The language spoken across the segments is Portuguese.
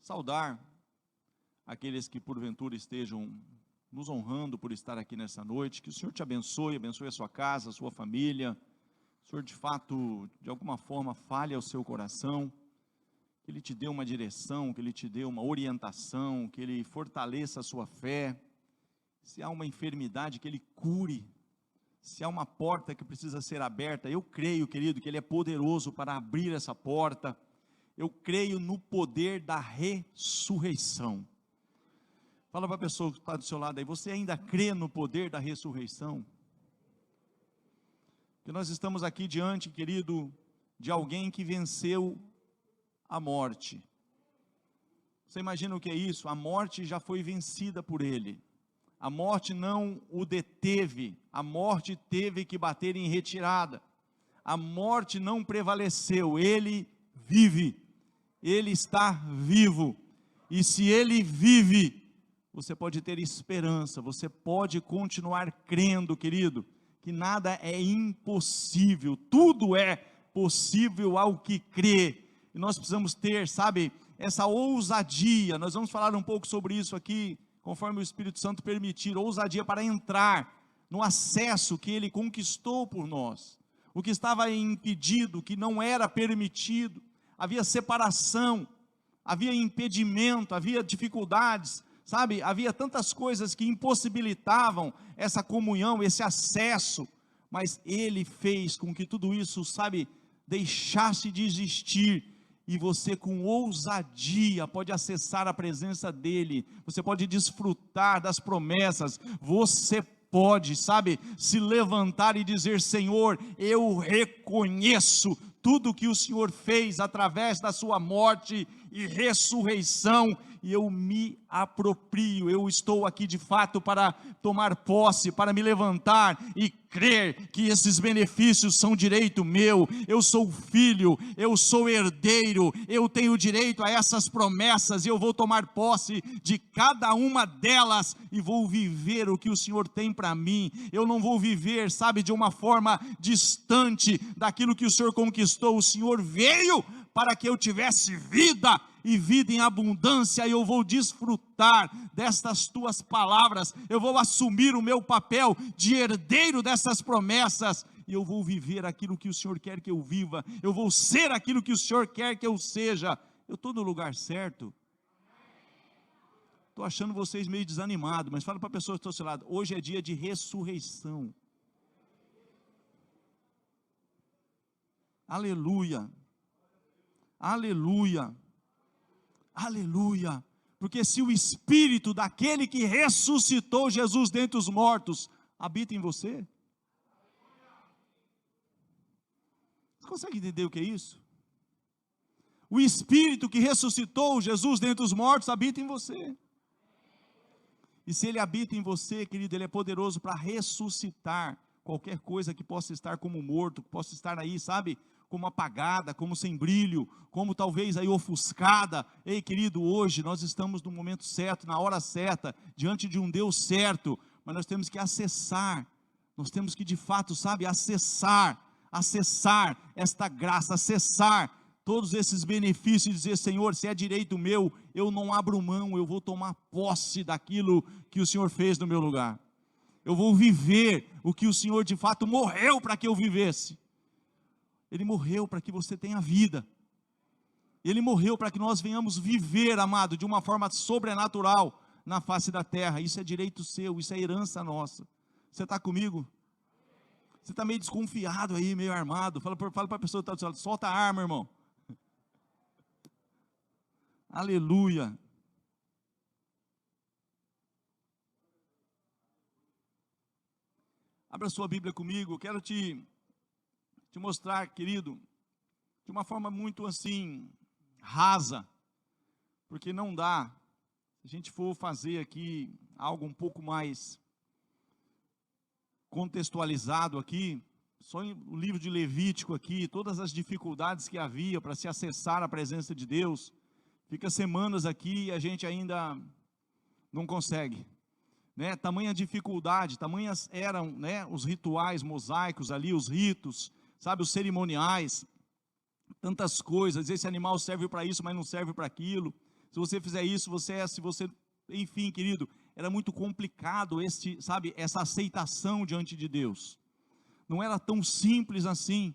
saudar aqueles que porventura estejam nos honrando por estar aqui nessa noite. Que o Senhor te abençoe, abençoe a sua casa, a sua família. O Senhor de fato, de alguma forma, fale ao seu coração, que Ele te dê uma direção, que Ele te dê uma orientação, que Ele fortaleça a sua fé. Se há uma enfermidade, que Ele cure. Se há uma porta que precisa ser aberta, eu creio, querido, que Ele é poderoso para abrir essa porta. Eu creio no poder da ressurreição. Fala para a pessoa que está do seu lado aí, você ainda crê no poder da ressurreição? Porque nós estamos aqui diante, querido, de alguém que venceu a morte. Você imagina o que é isso? A morte já foi vencida por Ele. A morte não o deteve, a morte teve que bater em retirada. A morte não prevaleceu, Ele vive. Ele está vivo, e se Ele vive, você pode ter esperança, você pode continuar crendo, querido, que nada é impossível, tudo é possível ao que crê, e nós precisamos ter, sabe, essa ousadia. Nós vamos falar um pouco sobre isso aqui, conforme o Espírito Santo permitir, ousadia para entrar no acesso que Ele conquistou por nós, o que estava impedido, que não era permitido. Havia separação, havia impedimento, havia dificuldades, sabe? Havia tantas coisas que impossibilitavam essa comunhão, esse acesso, mas Ele fez com que tudo isso, sabe, deixasse de existir, e você com ousadia pode acessar a presença dEle, você pode desfrutar das promessas, você pode, sabe, se levantar e dizer: Senhor, eu reconheço tudo que o Senhor fez através da sua morte e ressurreição, e eu me aproprio, eu estou aqui de fato para tomar posse, para me levantar e crer que esses benefícios são direito meu. Eu sou filho, eu sou herdeiro, eu tenho direito a essas promessas, e eu vou tomar posse de cada uma delas, e vou viver o que o Senhor tem para mim. Eu não vou viver, sabe, de uma forma distante daquilo que o Senhor conquistou. O Senhor veio para que eu tivesse vida, e vida em abundância, e eu vou desfrutar destas tuas palavras, eu vou assumir o meu papel de herdeiro dessas promessas, e eu vou viver aquilo que o Senhor quer que eu viva, eu vou ser aquilo que o Senhor quer que eu seja. Eu estou no lugar certo? Estou achando vocês meio desanimados, mas fala para a pessoa que está ao seu lado: hoje é dia de ressurreição. Aleluia, aleluia, aleluia, porque se o Espírito daquele que ressuscitou Jesus dentre os mortos habita em você, você consegue entender o que é isso? O Espírito que ressuscitou Jesus dentre os mortos habita em você, e se Ele habita em você, querido, Ele é poderoso para ressuscitar qualquer coisa que possa estar como morto, que possa estar aí, sabe, como apagada, como sem brilho, como talvez aí ofuscada. Ei, querido, hoje nós estamos no momento certo, na hora certa, diante de um Deus certo, mas nós temos que acessar, nós temos que de fato, sabe, acessar esta graça, acessar todos esses benefícios, e dizer: Senhor, se é direito meu, eu não abro mão, eu vou tomar posse daquilo que o Senhor fez no meu lugar, eu vou viver o que o Senhor de fato morreu para que eu vivesse. Ele morreu para que você tenha vida, Ele morreu para que nós venhamos viver, amado, de uma forma sobrenatural na face da terra. Isso é direito seu, isso é herança nossa. Você está comigo? Você está meio desconfiado aí, meio armado. Fala para a pessoa que está do seu lado: solta a arma, irmão. Aleluia. Abra sua Bíblia comigo. Eu quero te mostrar, querido, de uma forma muito assim, rasa, porque não dá, se a gente for fazer aqui algo um pouco mais contextualizado aqui, só o livro de Levítico aqui, todas as dificuldades que havia para se acessar a presença de Deus, fica semanas aqui e a gente ainda não consegue, né? Tamanha dificuldade, tamanhas eram, né, os rituais mosaicos ali, os ritos, sabe, os cerimoniais, tantas coisas. Esse animal serve para isso, mas não serve para aquilo. Se você fizer isso, enfim, querido, era muito complicado essa aceitação diante de Deus. Não era tão simples assim.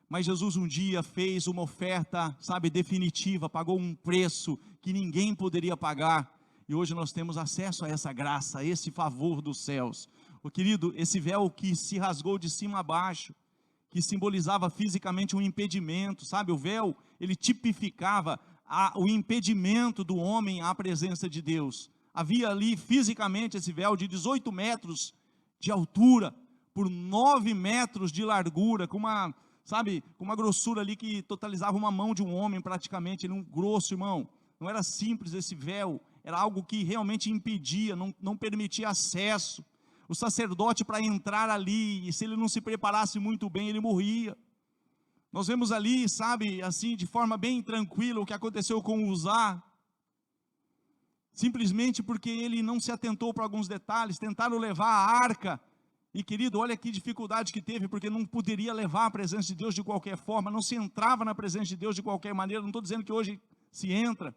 Mas Jesus um dia fez uma oferta, definitiva, pagou um preço que ninguém poderia pagar. E hoje nós temos acesso a essa graça, a esse favor dos céus. Querido, esse véu que se rasgou de cima a baixo, que simbolizava fisicamente um impedimento, o véu, ele tipificava o impedimento do homem à presença de Deus. Havia ali fisicamente esse véu de 18 metros de altura, por 9 metros de largura, com uma grossura ali que totalizava uma mão de um homem praticamente, ele um grosso, irmão. Não era simples esse véu, era algo que realmente impedia, não permitia acesso. O sacerdote, para entrar ali, e se ele não se preparasse muito bem, ele morria. Nós vemos ali, assim, de forma bem tranquila, o que aconteceu com Uzá, simplesmente porque ele não se atentou para alguns detalhes. Tentaram levar a arca, e querido, olha que dificuldade que teve, porque não poderia levar a presença de Deus de qualquer forma, não se entrava na presença de Deus de qualquer maneira. Não estou dizendo que hoje se entra,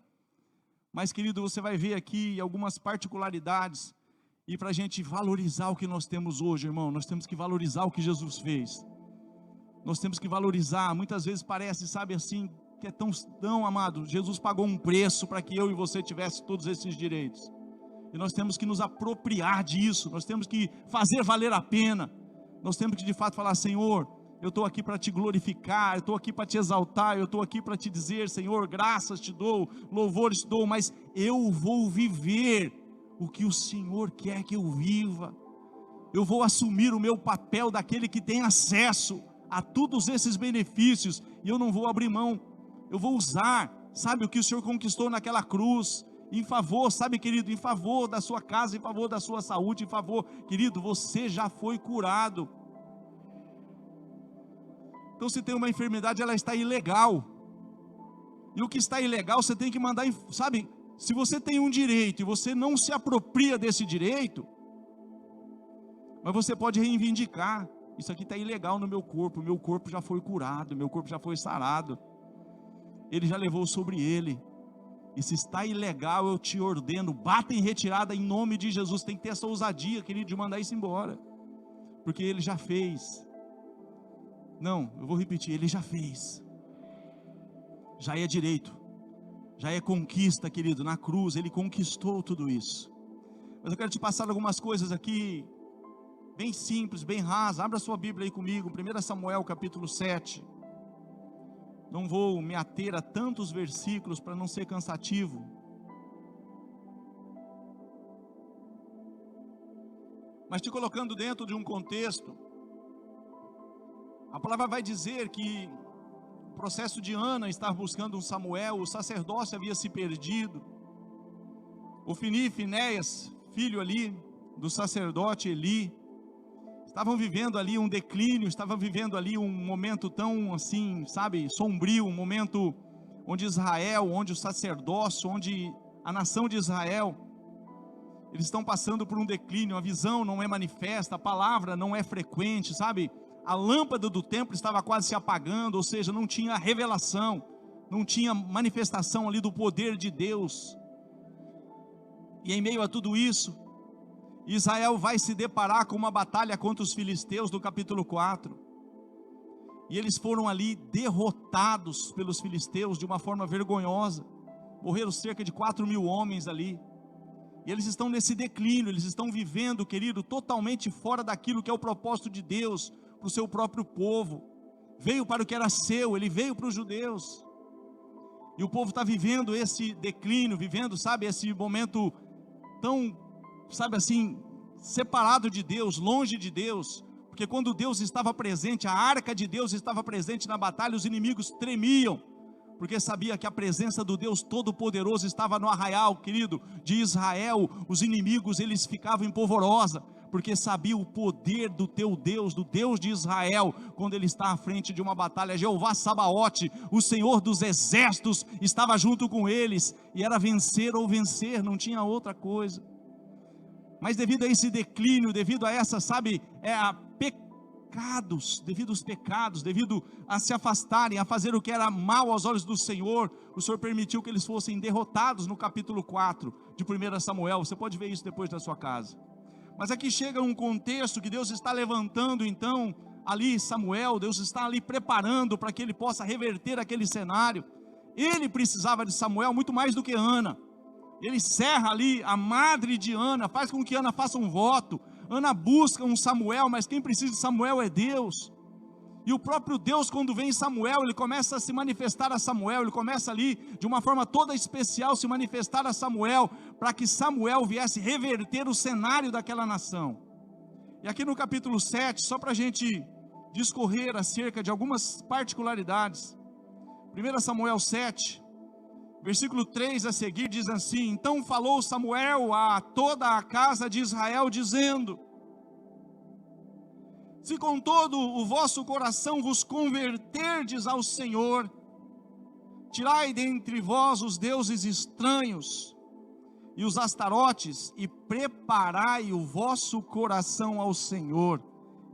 mas querido, você vai ver aqui algumas particularidades, e para a gente valorizar o que nós temos hoje, irmão, nós temos que valorizar o que Jesus fez. Nós temos que valorizar. Muitas vezes parece, assim, que é tão amado, Jesus pagou um preço para que eu e você tivesse todos esses direitos. E nós temos que nos apropriar disso, nós temos que fazer valer a pena, nós temos que de fato falar: Senhor, eu estou aqui para te glorificar, eu estou aqui para te exaltar, eu estou aqui para te dizer: Senhor, graças te dou, louvores te dou, mas eu vou viver o que o Senhor quer que eu viva, eu vou assumir o meu papel daquele que tem acesso a todos esses benefícios, e eu não vou abrir mão, eu vou usar, o que o Senhor conquistou naquela cruz, em favor, querido, em favor da sua casa, em favor da sua saúde, em favor, querido, você já foi curado. Então, se tem uma enfermidade, ela está ilegal, e o que está ilegal, você tem que mandar, se você tem um direito, e você não se apropria desse direito, mas você pode reivindicar: isso aqui está ilegal no meu corpo já foi curado, meu corpo já foi sarado, Ele já levou sobre Ele. E se está ilegal, eu te ordeno, bata em retirada em nome de Jesus. Tem que ter essa ousadia, querido, de mandar isso embora, porque Ele já fez. Não, eu vou repetir, Ele já fez. Já é direito, já é conquista, querido. Na cruz Ele conquistou tudo isso. Mas eu quero te passar algumas coisas aqui, bem simples, bem rasas. Abra sua Bíblia aí comigo, 1 Samuel capítulo 7. Não vou me ater a tantos versículos para não ser cansativo. Mas te colocando dentro de um contexto, a palavra vai dizer que o processo de Ana estar buscando um Samuel, o sacerdócio havia se perdido. Ofni e Finéias, filho ali do sacerdote Eli, estavam vivendo ali um declínio, estavam vivendo ali um momento tão assim, sombrio, um momento onde Israel, onde o sacerdócio, onde a nação de Israel, eles estão passando por um declínio, a visão não é manifesta, a palavra não é frequente, a lâmpada do templo estava quase se apagando, ou seja, não tinha revelação, não tinha manifestação ali do poder de Deus. E em meio a tudo isso, Israel vai se deparar com uma batalha contra os filisteus do capítulo 4, e eles foram ali derrotados pelos filisteus de uma forma vergonhosa. Morreram cerca de 4.000 homens ali, e eles estão nesse declínio, eles estão vivendo, querido, totalmente fora daquilo que é o propósito de Deus para o seu próprio povo. Veio para o que era seu, ele veio para os judeus, e o povo está vivendo esse declínio, vivendo, esse momento tão, separado de Deus, longe de Deus, porque quando Deus estava presente, a arca de Deus estava presente na batalha, os inimigos tremiam, porque sabia que a presença do Deus Todo-Poderoso estava no arraial, querido, de Israel. Os inimigos, eles ficavam em polvorosa, porque sabia o poder do teu Deus, do Deus de Israel, quando Ele está à frente de uma batalha. Jeová Sabaote, o Senhor dos exércitos, estava junto com eles, e era vencer ou vencer, não tinha outra coisa. Mas devido a esse declínio, devido a essa, devido aos pecados, devido a se afastarem, a fazer o que era mal aos olhos do Senhor, o Senhor permitiu que eles fossem derrotados no capítulo 4 de 1 Samuel. Você pode ver isso depois da sua casa. Mas aqui chega um contexto que Deus está levantando então ali Samuel, Deus está ali preparando para que ele possa reverter aquele cenário. Ele precisava de Samuel muito mais do que Ana. Ele cerra ali a madre de Ana, faz com que Ana faça um voto. Ana busca um Samuel, mas quem precisa de Samuel é Deus. E o próprio Deus, quando vem em Samuel, ele começa a se manifestar a Samuel, ele começa ali, de uma forma toda especial, se manifestar a Samuel, para que Samuel viesse reverter o cenário daquela nação. E aqui no capítulo 7, só para a gente discorrer acerca de algumas particularidades, 1 Samuel 7, versículo 3 a seguir, diz assim: então falou Samuel a toda a casa de Israel, dizendo: se com todo o vosso coração vos converterdes ao Senhor, tirai dentre vós os deuses estranhos e os astarotes, e preparai o vosso coração ao Senhor,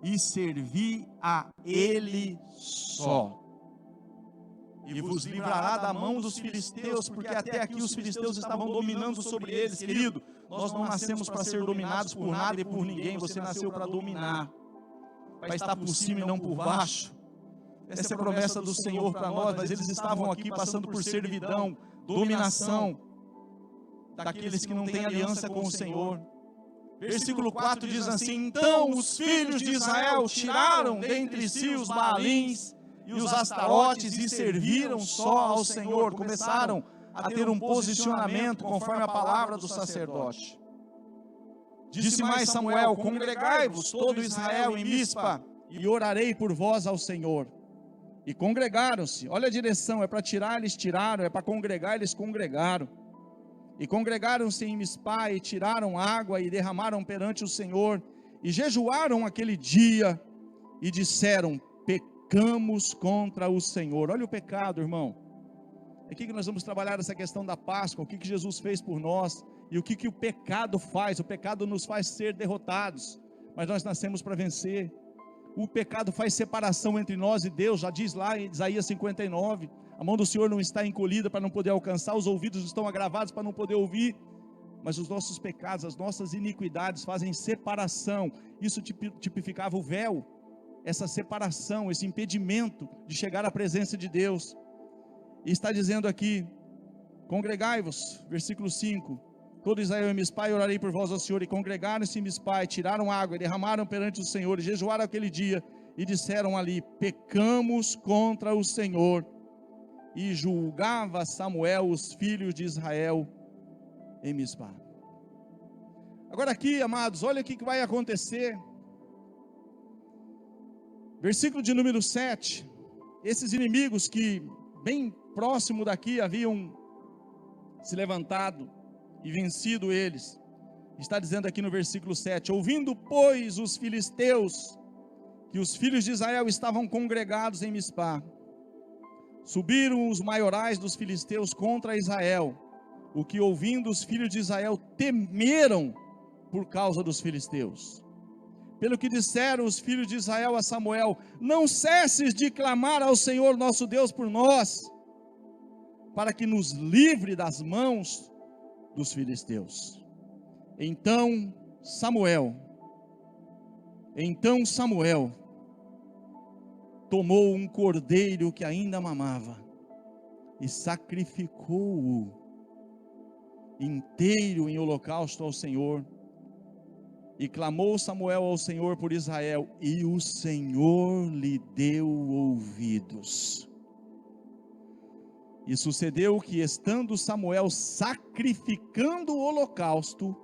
e servi a Ele só, e vos livrará da mão dos filisteus, porque até aqui os filisteus estavam dominando sobre eles. Querido, nós não nascemos para ser dominados por nada e por ninguém, você nasceu para dominar, para estar por cima e não por baixo. Essa é a promessa do Senhor para nós, mas eles estavam aqui passando por servidão, dominação daqueles que não têm aliança com o Senhor. Versículo 4 diz assim: então os filhos de Israel tiraram dentre si os Baalins e os astarotes e serviram só ao Senhor. Começaram a ter um posicionamento conforme a palavra do sacerdote. Disse mais Samuel: congregai-vos todo Israel em Mispa, e orarei por vós ao Senhor. E congregaram-se. Olha a direção, é para tirar, eles tiraram, é para congregar, eles congregaram. E congregaram-se em Mispa, e tiraram água, e derramaram perante o Senhor, e jejuaram aquele dia, e disseram: pecamos contra o Senhor. Olha o pecado, irmão. É aqui que nós vamos trabalhar essa questão da Páscoa, o que Jesus fez por nós, e o que o pecado faz. O pecado nos faz ser derrotados, mas nós nascemos para vencer. O pecado faz separação entre nós e Deus, já diz lá em Isaías 59, a mão do Senhor não está encolhida para não poder alcançar, os ouvidos estão agravados para não poder ouvir, mas os nossos pecados, as nossas iniquidades fazem separação. Isso tipificava o véu, essa separação, esse impedimento de chegar à presença de Deus. E está dizendo aqui: congregai-vos, versículo 5, todo Israel em Mispa, e orarei por vós ao Senhor. E congregaram-se em Mispa, e tiraram água, e derramaram perante o Senhor, e jejuaram aquele dia, e disseram ali: pecamos contra o Senhor. E julgava Samuel os filhos de Israel em Mispa. Agora aqui, amados, olha o que vai acontecer. Versículo de número 7, esses inimigos que bem próximo daqui haviam se levantado e vencido eles, está dizendo aqui no versículo 7, ouvindo pois os filisteus que os filhos de Israel estavam congregados em Mispa, subiram os maiorais dos filisteus contra Israel, o que ouvindo os filhos de Israel temeram por causa dos filisteus. Pelo que disseram os filhos de Israel a Samuel: não cesses de clamar ao Senhor nosso Deus por nós, para que nos livre das mãos dos filisteus. Então Samuel tomou um cordeiro que ainda mamava e sacrificou-o inteiro em holocausto ao Senhor. E clamou Samuel ao Senhor por Israel, e o Senhor lhe deu ouvidos. E sucedeu que, estando Samuel sacrificando o holocausto,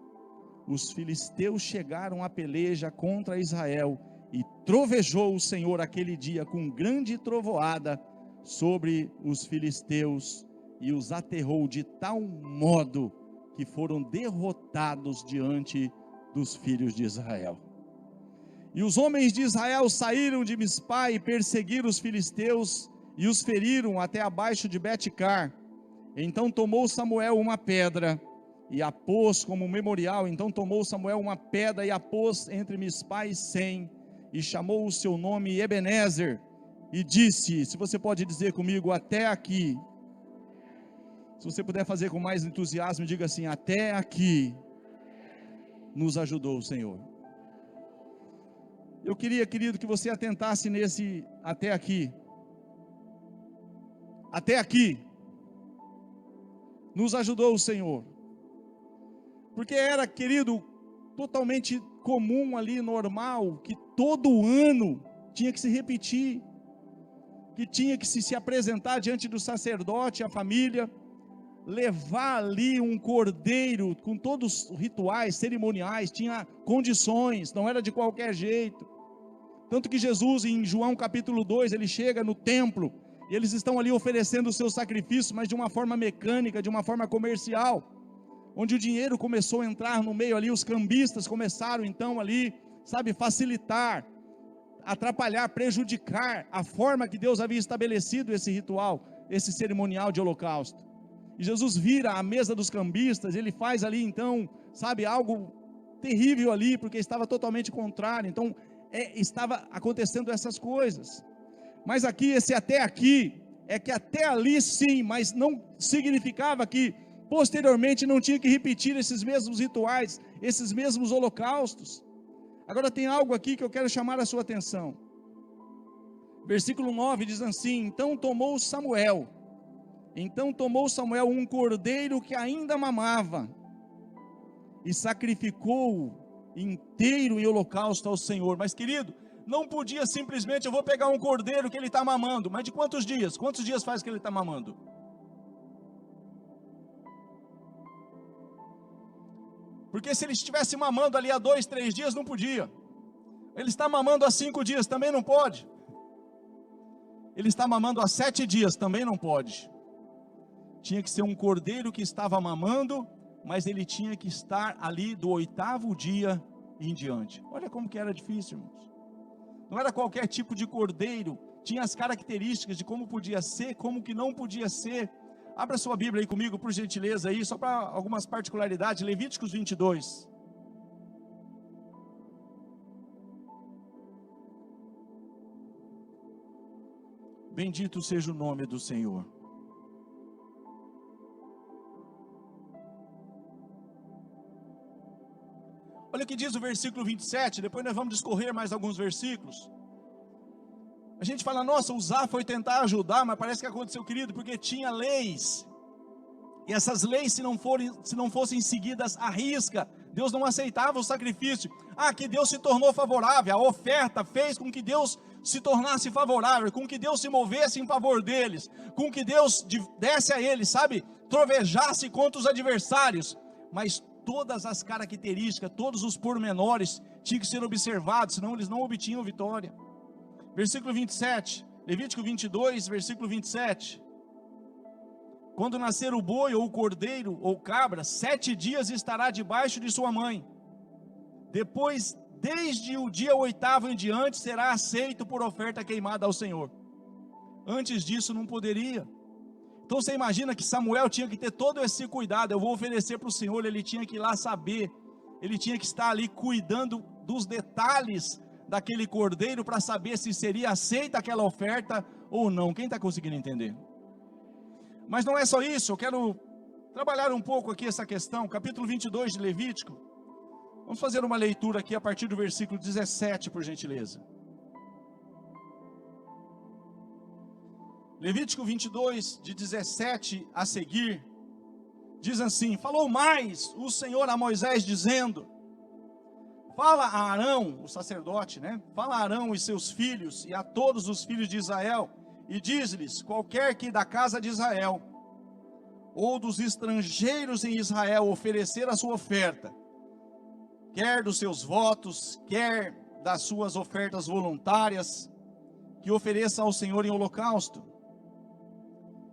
os filisteus chegaram à peleja contra Israel, e trovejou o Senhor aquele dia com grande trovoada sobre os filisteus, e os aterrou de tal modo que foram derrotados diante dos filhos de Israel. E os homens de Israel saíram de Mispa e perseguiram os filisteus, e os feriram até abaixo de Bet-car. Então tomou Samuel uma pedra e a pôs como memorial. Então tomou Samuel uma pedra e a pôs entre Mispa e Sem, e chamou o seu nome Ebenezer, e disse, se você pode dizer comigo, até aqui. Se você puder fazer com mais entusiasmo, diga assim, até aqui nos ajudou o Senhor. Eu queria, querido, que você atentasse nesse até aqui. Até aqui nos ajudou o Senhor. Porque era, querido, totalmente comum ali, normal, que todo ano tinha que se repetir, que tinha que se apresentar diante do sacerdote, a família, levar ali um cordeiro com todos os rituais, cerimoniais, tinha condições, não era de qualquer jeito. Tanto que Jesus, em João capítulo 2, ele chega no templo, e eles estão ali oferecendo o seu sacrifício, mas de uma forma mecânica, de uma forma comercial, onde o dinheiro começou a entrar no meio ali, os cambistas começaram então ali, facilitar, atrapalhar, prejudicar a forma que Deus havia estabelecido esse ritual, esse cerimonial de holocausto. E Jesus vira a mesa dos cambistas, ele faz ali então, algo terrível ali, porque estava totalmente contrário, então estava acontecendo essas coisas. Mas aqui, esse até aqui, é que até ali sim, mas não significava que posteriormente não tinha que repetir esses mesmos rituais, esses mesmos holocaustos. Agora tem algo aqui que eu quero chamar a sua atenção. Versículo 9 diz assim, então tomou Samuel um cordeiro que ainda mamava, e sacrificou-o inteiro em holocausto ao Senhor. Mas querido, não podia simplesmente, eu vou pegar um cordeiro que ele está mamando, mas de quantos dias? Quantos dias faz que ele está mamando? Porque se ele estivesse mamando ali há 2, 3 dias, não podia. Ele está mamando há 5 dias, também não pode. Ele está mamando há 7 dias, também não pode. Tinha que ser um cordeiro que estava mamando, mas ele tinha que estar ali do 8º dia em diante. Olha como que era difícil, irmãos. Não era qualquer tipo de cordeiro, tinha as características de como podia ser, como que não podia ser. Abra sua Bíblia aí comigo, por gentileza, aí, só para algumas particularidades. Levíticos 22. Bendito seja o nome do Senhor. Olha o que diz o versículo 27, depois nós vamos discorrer mais alguns versículos. A gente fala, nossa, Uzá foi tentar ajudar, mas parece que aconteceu, querido, porque tinha leis, e essas leis se não fossem seguidas à risca, Deus não aceitava o sacrifício. Que Deus se tornou favorável, a oferta fez com que Deus se tornasse favorável, com que Deus se movesse em favor deles, com que Deus desse a eles, trovejasse contra os adversários, mas todas as características, todos os pormenores tinham que ser observados, senão eles não obtinham vitória. Versículo 27, Levítico 22, versículo 27. Quando nascer o boi, ou o cordeiro, ou cabra, 7 dias estará debaixo de sua mãe. Depois, desde o dia 8º em diante, será aceito por oferta queimada ao Senhor. Antes disso não poderia. Então você imagina que Samuel tinha que ter todo esse cuidado. Eu vou oferecer para o Senhor, ele tinha que ir lá saber, ele tinha que estar ali cuidando dos detalhes daquele cordeiro, para saber se seria aceita aquela oferta ou não. Quem está conseguindo entender? Mas não é só isso, eu quero trabalhar um pouco aqui essa questão. Capítulo 22 de Levítico, vamos fazer uma leitura aqui a partir do versículo 17, por gentileza. Levítico 22, de 17 a seguir, diz assim: falou mais o Senhor a Moisés, dizendo: fala a Arão, o sacerdote, fala a Arão e seus filhos, e a todos os filhos de Israel, e diz-lhes: qualquer que da casa de Israel, ou dos estrangeiros em Israel, oferecer a sua oferta, quer dos seus votos, quer das suas ofertas voluntárias, que ofereça ao Senhor em holocausto,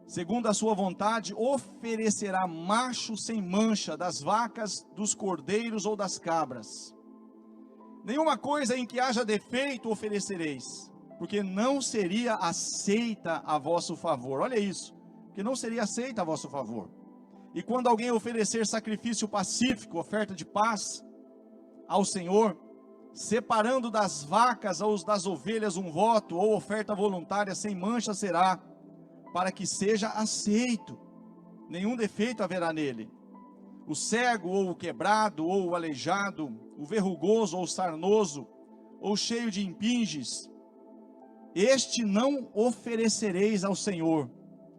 segundo a sua vontade, oferecerá macho sem mancha das vacas, dos cordeiros ou das cabras. Nenhuma coisa em que haja defeito oferecereis, porque não seria aceita a vosso favor. Olha isso, porque não seria aceita a vosso favor. E quando alguém oferecer sacrifício pacífico, oferta de paz ao Senhor, separando das vacas ou das ovelhas um voto ou oferta voluntária sem mancha será, para que seja aceito, nenhum defeito haverá nele. O cego ou o quebrado ou o aleijado, o verrugoso ou o sarnoso, ou cheio de impinges, este não oferecereis ao Senhor,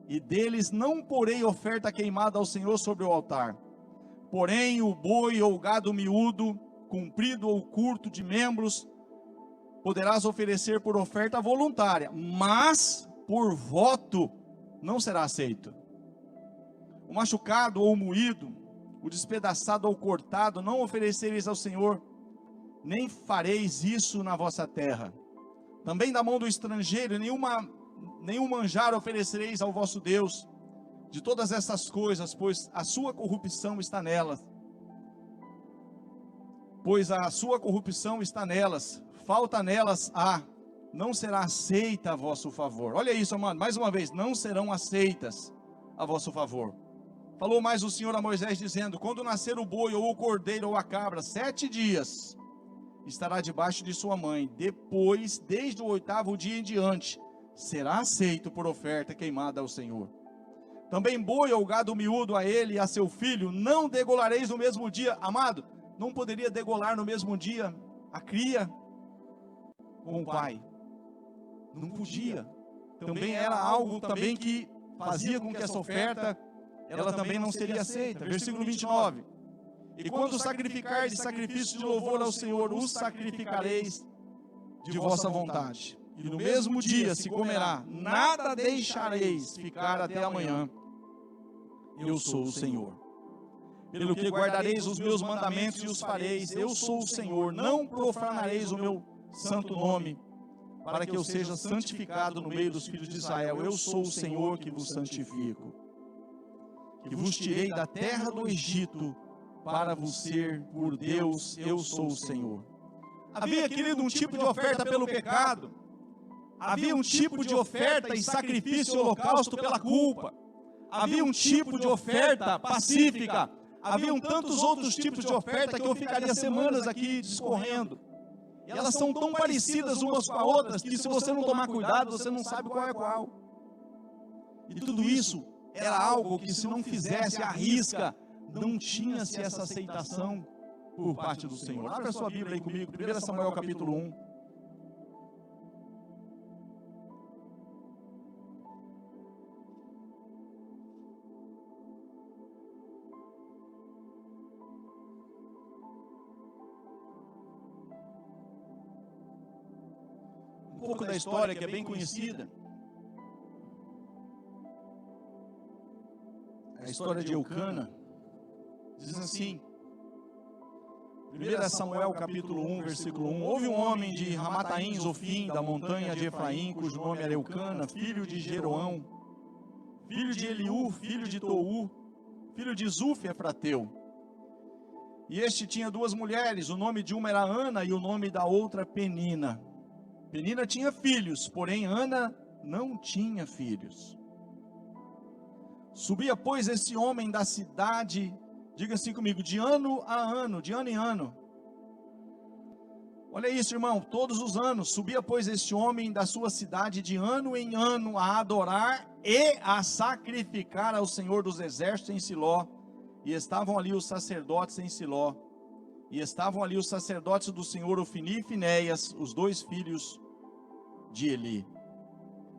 e deles não porei oferta queimada ao Senhor sobre o altar. Porém o boi ou o gado miúdo, comprido ou curto de membros, poderás oferecer por oferta voluntária, mas por voto não será aceito. O machucado ou o moído, o despedaçado ou cortado, não oferecereis ao Senhor, nem fareis isso na vossa terra. Também da mão do estrangeiro, nenhum manjar oferecereis ao vosso Deus, de todas essas coisas, pois a sua corrupção está nelas. Falta nelas não será aceita a vosso favor. Olha isso, amado, mais uma vez, não serão aceitas a vosso favor. Falou mais o Senhor a Moisés, dizendo: quando nascer o boi, ou o cordeiro, ou a cabra, 7 dias, estará debaixo de sua mãe. Depois, desde o 8º dia em diante, será aceito por oferta queimada ao Senhor. Também boi ou gado miúdo a ele e a seu filho, não degolareis no mesmo dia. Amado, não poderia degolar no mesmo dia a cria com o pai. Não podia. Também era algo também que fazia com que essa oferta, ela também não seria aceita. Versículo 29. E quando sacrificardes sacrifício de louvor ao Senhor, os sacrificareis de vossa vontade. E no mesmo dia se comerá, nada deixareis ficar até amanhã. Eu sou o Senhor. Pelo que guardareis os meus mandamentos e os fareis, eu sou o Senhor. Não profanareis o meu santo nome, para que eu seja santificado no meio dos filhos de Israel. Eu sou o Senhor que vos santifico, que vos tirei da terra do Egito, para vos ser por Deus. Eu sou o Senhor. Havia, querido, um tipo de oferta pelo pecado. Havia um tipo de oferta e sacrifício e holocausto pela culpa. Havia um tipo de oferta pacífica. Haviam tantos outros tipos de oferta que eu ficaria semanas aqui discorrendo. E elas são tão parecidas umas com as outras que, se você não tomar cuidado, você não sabe qual é qual. E tudo isso era algo que, se não fizesse à risca, não tinha-se essa aceitação por parte do Senhor. Abra a sua Bíblia aí comigo, 1 Samuel capítulo 1. Um pouco da história que é bem conhecida. A história de Eucana diz assim: 1 Samuel capítulo 1, versículo 1. Houve um homem de Ramataim, Zofim, da montanha de Efraim, cujo nome era Eucana, filho de Jeroão, filho de Eliú, filho de Tou, filho de Zuf, efrateu. E este tinha 2 mulheres, o nome de uma era Ana e o nome da outra Penina. Penina tinha filhos, porém Ana não tinha filhos. Subia, pois, esse homem da cidade, diga assim comigo, de ano a ano, de ano em ano. Olha isso, irmão, todos os anos. Subia, pois, este homem da sua cidade de ano em ano a adorar e a sacrificar ao Senhor dos Exércitos em Siló. E estavam ali os sacerdotes em Siló. E estavam ali os sacerdotes do Senhor, Ofni e Finéias, os 2 filhos de Eli.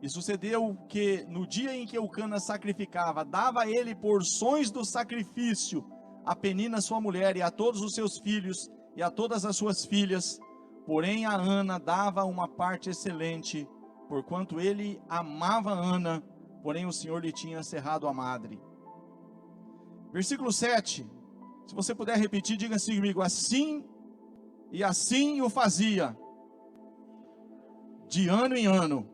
E sucedeu que no dia em que Eucana sacrificava, dava a ele porções do sacrifício, a Penina sua mulher, e a todos os seus filhos, e a todas as suas filhas. Porém a Ana dava uma parte excelente, porquanto ele amava Ana, porém o Senhor lhe tinha cerrado a madre. Versículo 7, se você puder repetir, diga assim comigo: assim e assim o fazia, de ano em ano,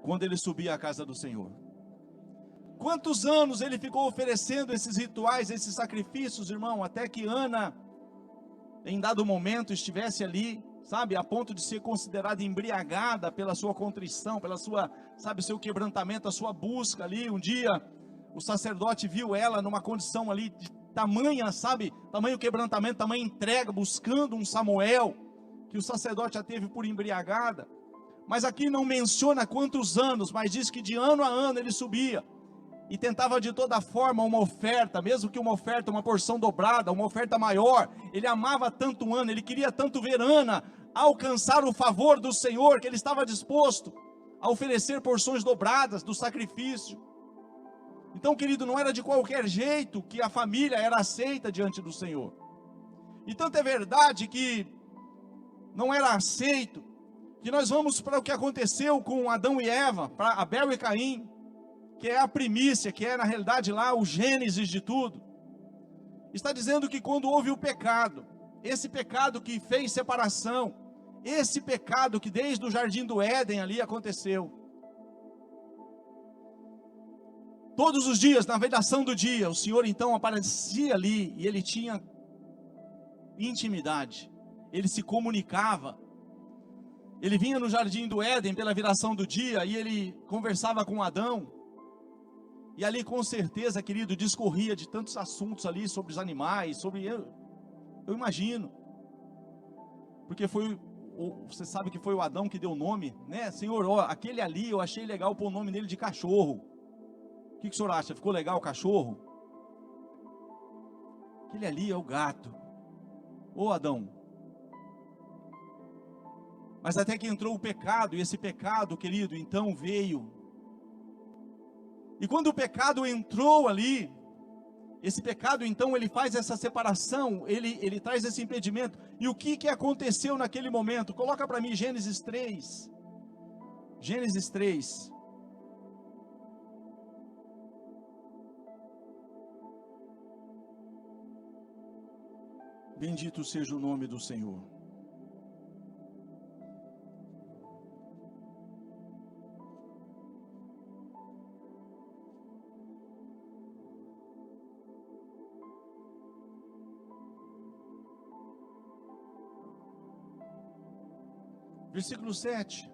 quando ele subia à casa do Senhor. Quantos anos ele ficou oferecendo esses rituais, esses sacrifícios, irmão, até que Ana, em dado momento, estivesse ali, sabe, a ponto de ser considerada embriagada pela sua contrição, pela sua, sabe, seu quebrantamento, a sua busca ali. Um dia, o sacerdote viu ela numa condição ali de tamanha, sabe, tamanho quebrantamento, tamanha entrega, buscando um Samuel. que o sacerdote a teve por embriagada, mas aqui não menciona quantos anos, mas diz que de ano a ano ele subia e tentava de toda forma uma oferta, mesmo que uma oferta, uma porção dobrada, uma oferta maior. Ele amava tanto Ana, ele queria tanto ver Ana alcançar o favor do Senhor, que ele estava disposto a oferecer porções dobradas do sacrifício. Então, querido, não era de qualquer jeito que a família era aceita diante do Senhor. E tanto é verdade que não era aceito, que nós vamos para o que aconteceu com Adão e Eva, para Abel e Caim, que é a primícia, que é na realidade lá o gênesis de tudo. Está dizendo que quando houve o pecado, esse pecado que fez separação, esse pecado que desde o jardim do Éden ali aconteceu, todos os dias, na vedação do dia, o Senhor então aparecia ali, e ele tinha intimidade, ele se comunicava, ele vinha no jardim do Éden pela viração do dia, e ele conversava com Adão, e ali com certeza, querido, discorria de tantos assuntos ali, sobre os animais, sobre, eu imagino, porque você sabe que foi o Adão que deu o nome, né? Senhor, ó, aquele ali, eu achei legal pôr o nome dele de cachorro. O que o senhor acha? Ficou legal o cachorro? Aquele ali é o gato. Ô Adão. Mas até que entrou o pecado, e esse pecado, querido, então veio. E quando o pecado entrou ali, esse pecado então ele faz essa separação, ele traz esse impedimento. E o que aconteceu naquele momento? Coloca para mim Gênesis 3. Gênesis 3. Bendito seja o nome do Senhor. Versículo 7.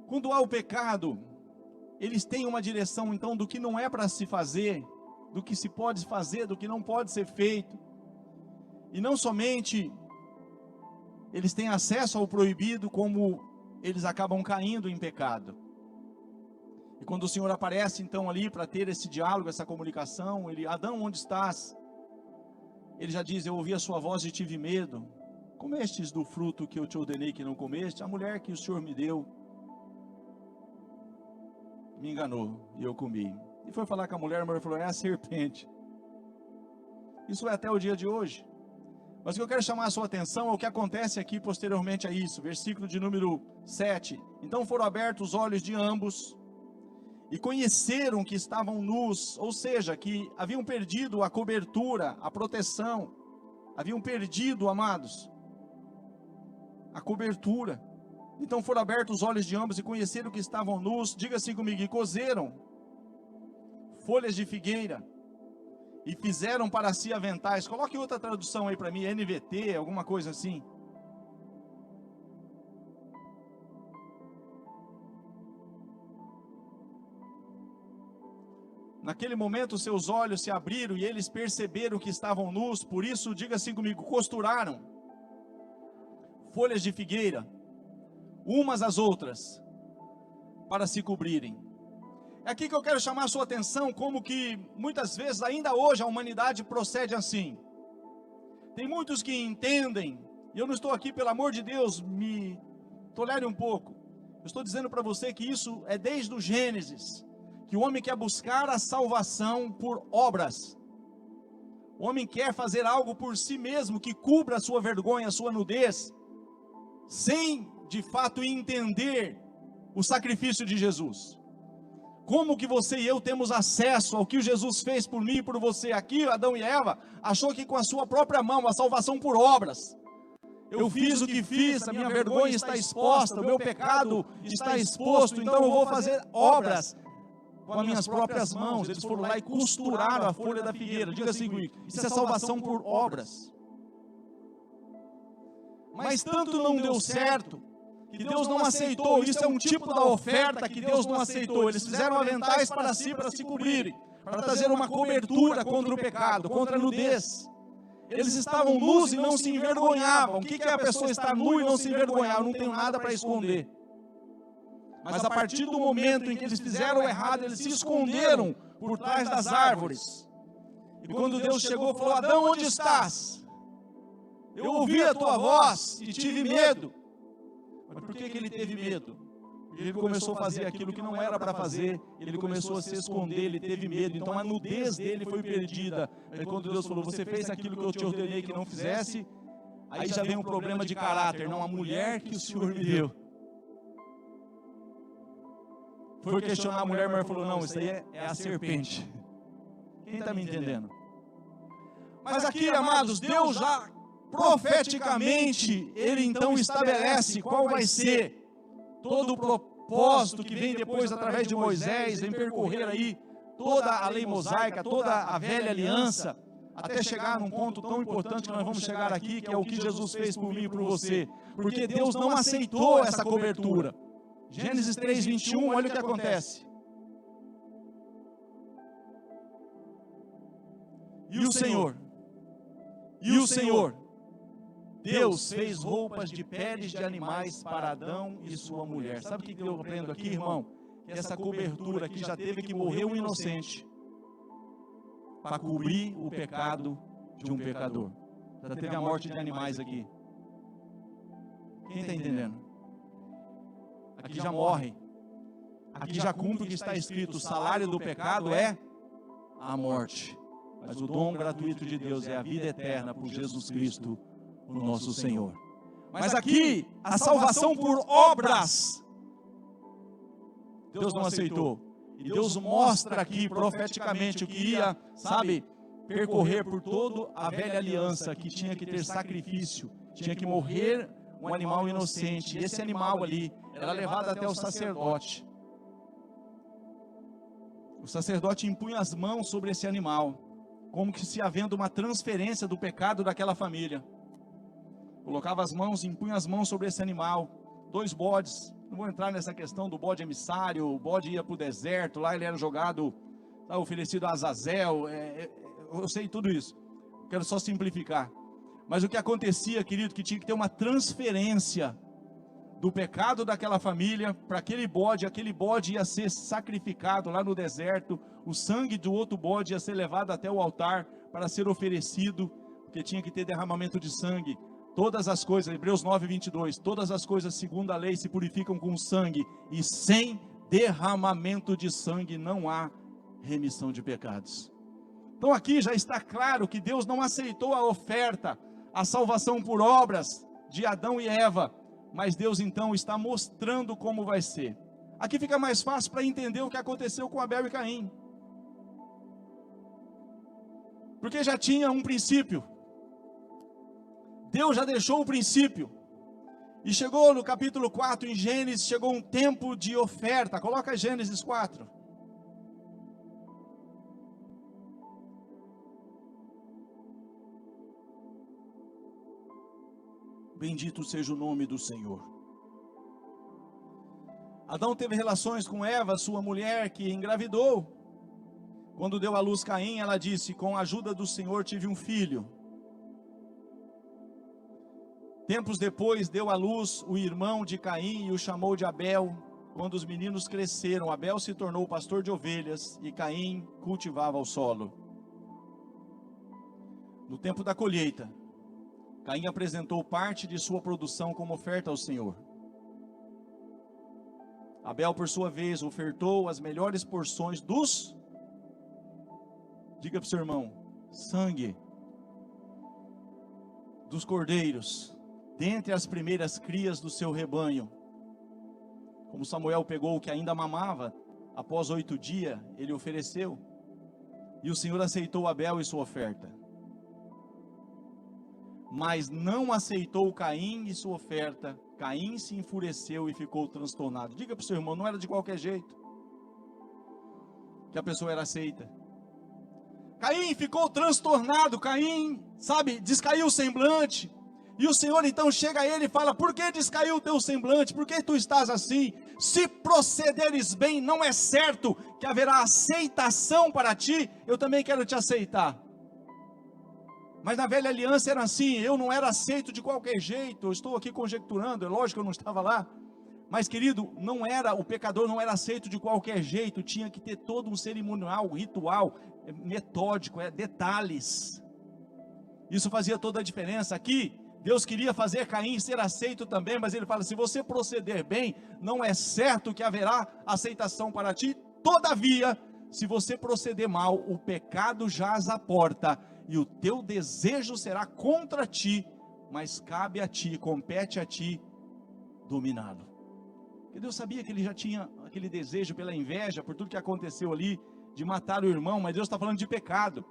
Quando há o pecado, eles têm uma direção então do que não é para se fazer, do que se pode fazer, do que não pode ser feito. E não somente eles têm acesso ao proibido, como eles acabam caindo em pecado. E quando o Senhor aparece então ali para ter esse diálogo, essa comunicação, ele: Adão, onde estás? Ele já diz: eu ouvi a sua voz e tive medo. Comestes do fruto que eu te ordenei que não comeste? A mulher que o Senhor me deu me enganou e eu comi. E foi falar com a mulher falou: é a serpente. Isso é até o dia de hoje. Mas o que eu quero chamar a sua atenção é o que acontece aqui posteriormente a isso. Versículo de número 7. Então foram abertos os olhos de ambos e conheceram que estavam nus, ou seja, que haviam perdido a cobertura, a proteção, haviam perdido, amados, a cobertura. Então foram abertos os olhos de ambos e conheceram que estavam nus, diga assim comigo, e cozeram folhas de figueira, e fizeram para si aventais. Coloque outra tradução aí para mim, NVT, alguma coisa assim. Naquele momento seus olhos se abriram e eles perceberam que estavam nus, por isso, diga assim comigo, costuraram folhas de figueira, umas às outras, para se cobrirem. É aqui que eu quero chamar a sua atenção, como que muitas vezes, ainda hoje, a humanidade procede assim. Tem muitos que entendem, e eu não estou aqui, pelo amor de Deus, me tolere um pouco, eu estou dizendo para você que isso é desde o Gênesis, que o homem quer buscar a salvação por obras. O homem quer fazer algo por si mesmo, que cubra a sua vergonha, a sua nudez, sem de fato entender o sacrifício de Jesus. Como que você e eu temos acesso ao que Jesus fez por mim e por você? Aqui Adão e Eva achou que com a sua própria mão, a salvação por obras. Eu fiz o que fiz, a minha vergonha está exposta, o meu pecado está exposto, então eu vou fazer obras com as minhas próprias mãos. Eles foram lá e costuraram a folha da figueira. Diga assim comigo, isso é salvação por obras. Mas tanto não deu certo, que Deus não aceitou. Isso é um tipo da oferta que Deus não aceitou. Eles fizeram aventais para si, para se cobrirem. para trazer uma cobertura contra o pecado, contra a nudez. Eles estavam nus e não se envergonhavam. O que é a pessoa estar nu e não se envergonhar? Eu não tenho nada para esconder. Mas a partir do momento em que eles fizeram o errado, eles se esconderam por trás das árvores. E quando Deus chegou, falou: Adão, onde estás? Eu ouvi a tua voz e tive medo. Mas por que ele teve medo? Porque ele começou a fazer aquilo que não era para fazer, ele começou a se esconder, ele teve medo, então a nudez dele foi perdida. Aí quando Deus falou: você fez aquilo que eu te ordenei que não fizesse, aí já vem um problema de caráter. Não, a mulher que o Senhor me deu. Foi questionar a mulher, a mulher falou: não, isso aí é a serpente. Quem está me entendendo? Mas aqui, amados, Deus já profeticamente, Ele então estabelece qual vai ser todo o propósito que vem depois através de Moisés, vem percorrer aí toda a lei mosaica, toda a velha aliança, até chegar num ponto tão importante que nós vamos chegar aqui, que é o que Jesus fez por mim e por você. Porque Deus não aceitou essa cobertura. Gênesis 3:21, olha o que acontece. E o Senhor, Deus fez roupas de peles de animais para Adão e sua mulher. Sabe o que eu aprendo aqui, irmão? Que essa cobertura aqui já teve que morrer um inocente para cobrir o pecado de um pecador. Já teve a morte de animais aqui. Quem está entendendo? Aqui já morre. Aqui já cumpre o que está escrito: o salário do pecado é a morte. Mas o dom gratuito de Deus é a vida eterna por Jesus Cristo, o nosso Senhor. Mas aqui, a salvação por obras, Deus não aceitou. E Deus mostra aqui profeticamente o que ia, percorrer por toda a velha aliança, que tinha que ter sacrifício, tinha que morrer um animal inocente. E esse animal ali era levado até o sacerdote. O sacerdote impunha as mãos sobre esse animal, como que se havendo uma transferência do pecado daquela família. Colocava as mãos, impunha as mãos sobre esse animal. 2 bodes, não vou entrar nessa questão do bode emissário. O bode ia para o deserto, lá ele era jogado, oferecido a Azazel, eu sei tudo isso, quero só simplificar. Mas o que acontecia, querido, que tinha que ter uma transferência do pecado daquela família para aquele bode ia ser sacrificado lá no deserto, o sangue do outro bode ia ser levado até o altar para ser oferecido, porque tinha que ter derramamento de sangue. Todas as coisas, Hebreus 9:22, todas as coisas segundo a lei se purificam com sangue, e sem derramamento de sangue não há remissão de pecados. Então aqui já está claro que Deus não aceitou a oferta, a salvação por obras de Adão e Eva, mas Deus então está mostrando como vai ser. Aqui fica mais fácil para entender o que aconteceu com Abel e Caim, porque já tinha um princípio. Deus já deixou o princípio, e chegou no capítulo 4, em Gênesis, chegou um tempo de oferta. Coloca Gênesis 4. Bendito seja o nome do Senhor. Adão teve relações com Eva, sua mulher, que engravidou. Quando deu à luz Caim, ela disse: com a ajuda do Senhor tive um filho. Tempos depois deu à luz o irmão de Caim e o chamou de Abel. Quando os meninos cresceram, Abel se tornou pastor de ovelhas e Caim cultivava o solo. No tempo da colheita, Caim apresentou parte de sua produção como oferta ao Senhor. Abel, por sua vez, ofertou as melhores porções dos, diga para o seu irmão, sangue dos cordeiros, dentre as primeiras crias do seu rebanho. Como Samuel pegou o que ainda mamava, após 8 dias, ele ofereceu, e o Senhor aceitou Abel e sua oferta. Mas não aceitou Caim e sua oferta. Caim se enfureceu e ficou transtornado. Diga para o seu irmão, não era de qualquer jeito que a pessoa era aceita. Caim ficou transtornado, Caim, descaiu o semblante, E o Senhor então chega a ele e fala: por que descaiu o teu semblante? Por que tu estás assim? Se procederes bem, não é certo que haverá aceitação para ti? Eu também quero te aceitar. Mas na velha aliança era assim, eu não era aceito de qualquer jeito. Eu estou aqui conjecturando, é lógico que eu não estava lá. Mas querido, não era, o pecador não era aceito de qualquer jeito, tinha que ter todo um cerimonial, ritual, metódico, detalhes. Isso fazia toda a diferença. Aqui, Deus queria fazer Caim ser aceito também, mas ele fala: se você proceder bem, não é certo que haverá aceitação para ti. Todavia, se você proceder mal, o pecado jaz à porta, e o teu desejo será contra ti, mas cabe a ti, compete a ti, dominá-lo. Porque Deus sabia que ele já tinha aquele desejo pela inveja, por tudo que aconteceu ali, de matar o irmão, mas Deus está falando de pecado,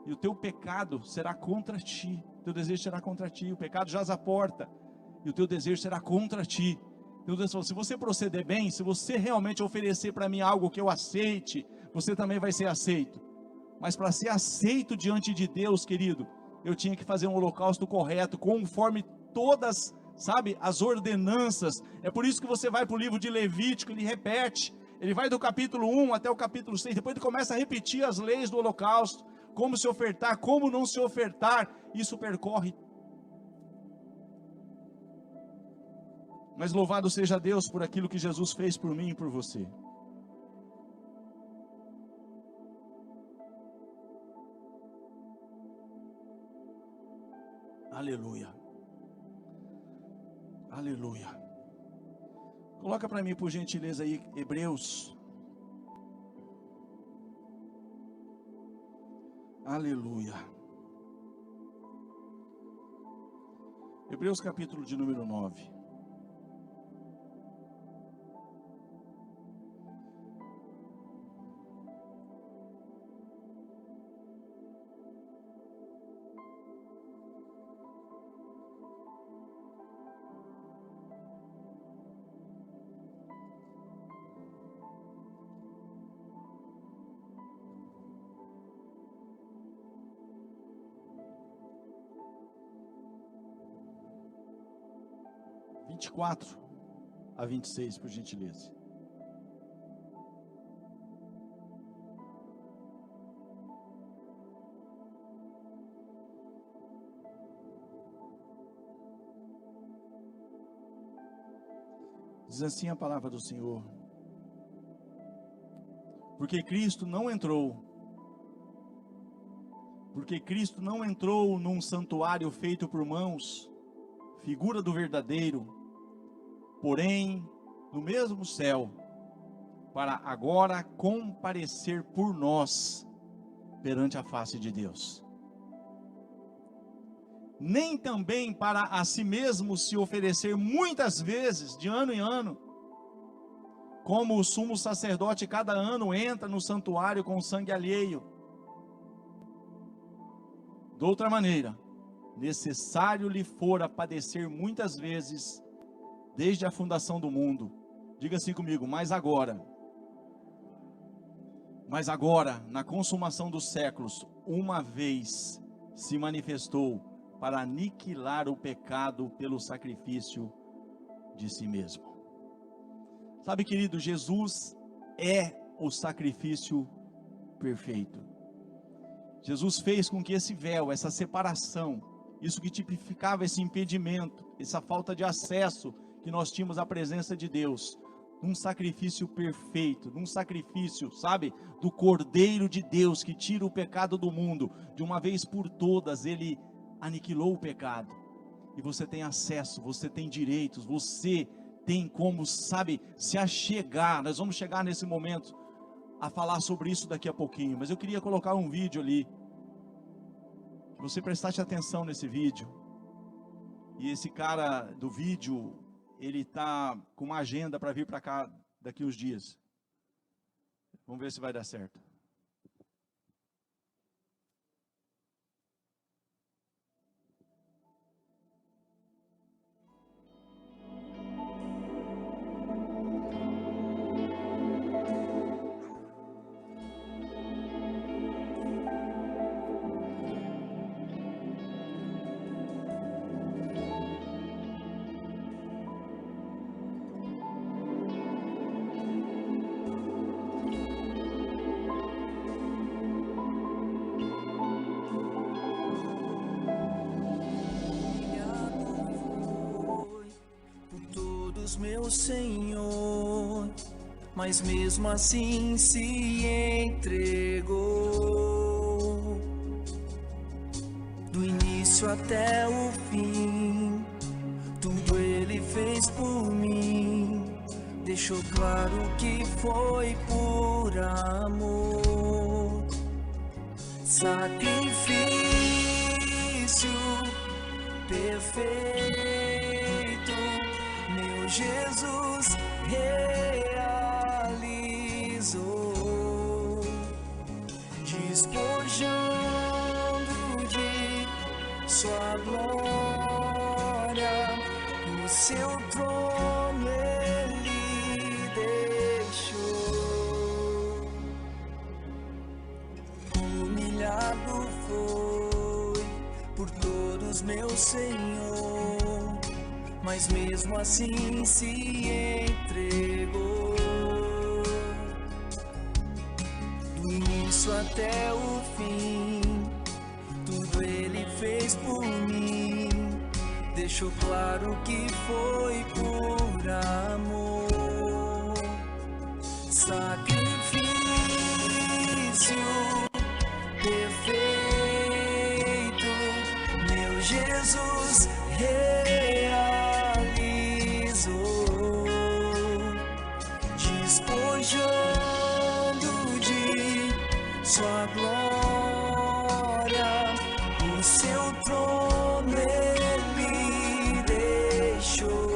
e o teu pecado será contra ti, o teu desejo será contra ti, o pecado jaz à porta, e o teu desejo será contra ti. Então Deus falou: se você proceder bem, se você realmente oferecer para mim algo que eu aceite, você também vai ser aceito. Mas para ser aceito diante de Deus, querido, eu tinha que fazer um holocausto correto, conforme todas, sabe, as ordenanças. É por isso que você vai para o livro de Levítico, ele repete, ele vai do capítulo 1 até o capítulo 6, depois ele começa a repetir as leis do holocausto, como se ofertar, como não se ofertar, isso percorre. Mas louvado seja Deus por aquilo que Jesus fez por mim e por você. Aleluia. Aleluia. Coloca para mim, por gentileza, aí Hebreus. Aleluia. Hebreus capítulo de número 9. De 24 a 26, por gentileza. Diz assim a palavra do Senhor: porque Cristo não entrou num santuário feito por mãos, figura do verdadeiro, porém no mesmo céu, para agora comparecer por nós perante a face de Deus. Nem também para a si mesmo se oferecer muitas vezes, de ano em ano, como o sumo sacerdote cada ano entra no santuário com sangue alheio. De outra maneira, necessário lhe fora padecer muitas vezes, desde a fundação do mundo. Diga assim comigo: mas agora, na consumação dos séculos, uma vez se manifestou para aniquilar o pecado pelo sacrifício de si mesmo. Sabe, querido, Jesus é o sacrifício perfeito. Jesus fez com que esse véu, essa separação, isso que tipificava esse impedimento, essa falta de acesso que nós tínhamos à presença de Deus, num sacrifício perfeito, num sacrifício, sabe, do Cordeiro de Deus que tira o pecado do mundo, de uma vez por todas ele aniquilou o pecado, e você tem acesso, você tem direitos, você tem como, sabe, se achegar. Nós vamos chegar nesse momento a falar sobre isso daqui a pouquinho, mas eu queria colocar um vídeo ali, que você prestasse atenção nesse vídeo. E esse cara do vídeo, ele está com uma agenda para vir para cá daqui uns dias. Vamos ver se vai dar certo. meu Senhor, mas mesmo assim se entregou. Do início até o fim, tudo Ele fez por mim. Deixou claro que foi por amor. Sacrifício perfeito, meu Jesus realizou, despojando de sua glória, o seu trono Ele deixou. Humilhado foi por todos, meu Senhor, mas mesmo assim se entregou. Do início até o fim, tudo Ele fez por mim. Deixou claro que foi por amor. Sacrifício perfeito, meu Jesus realizou, despojando de sua glória, o seu trono Ele deixou.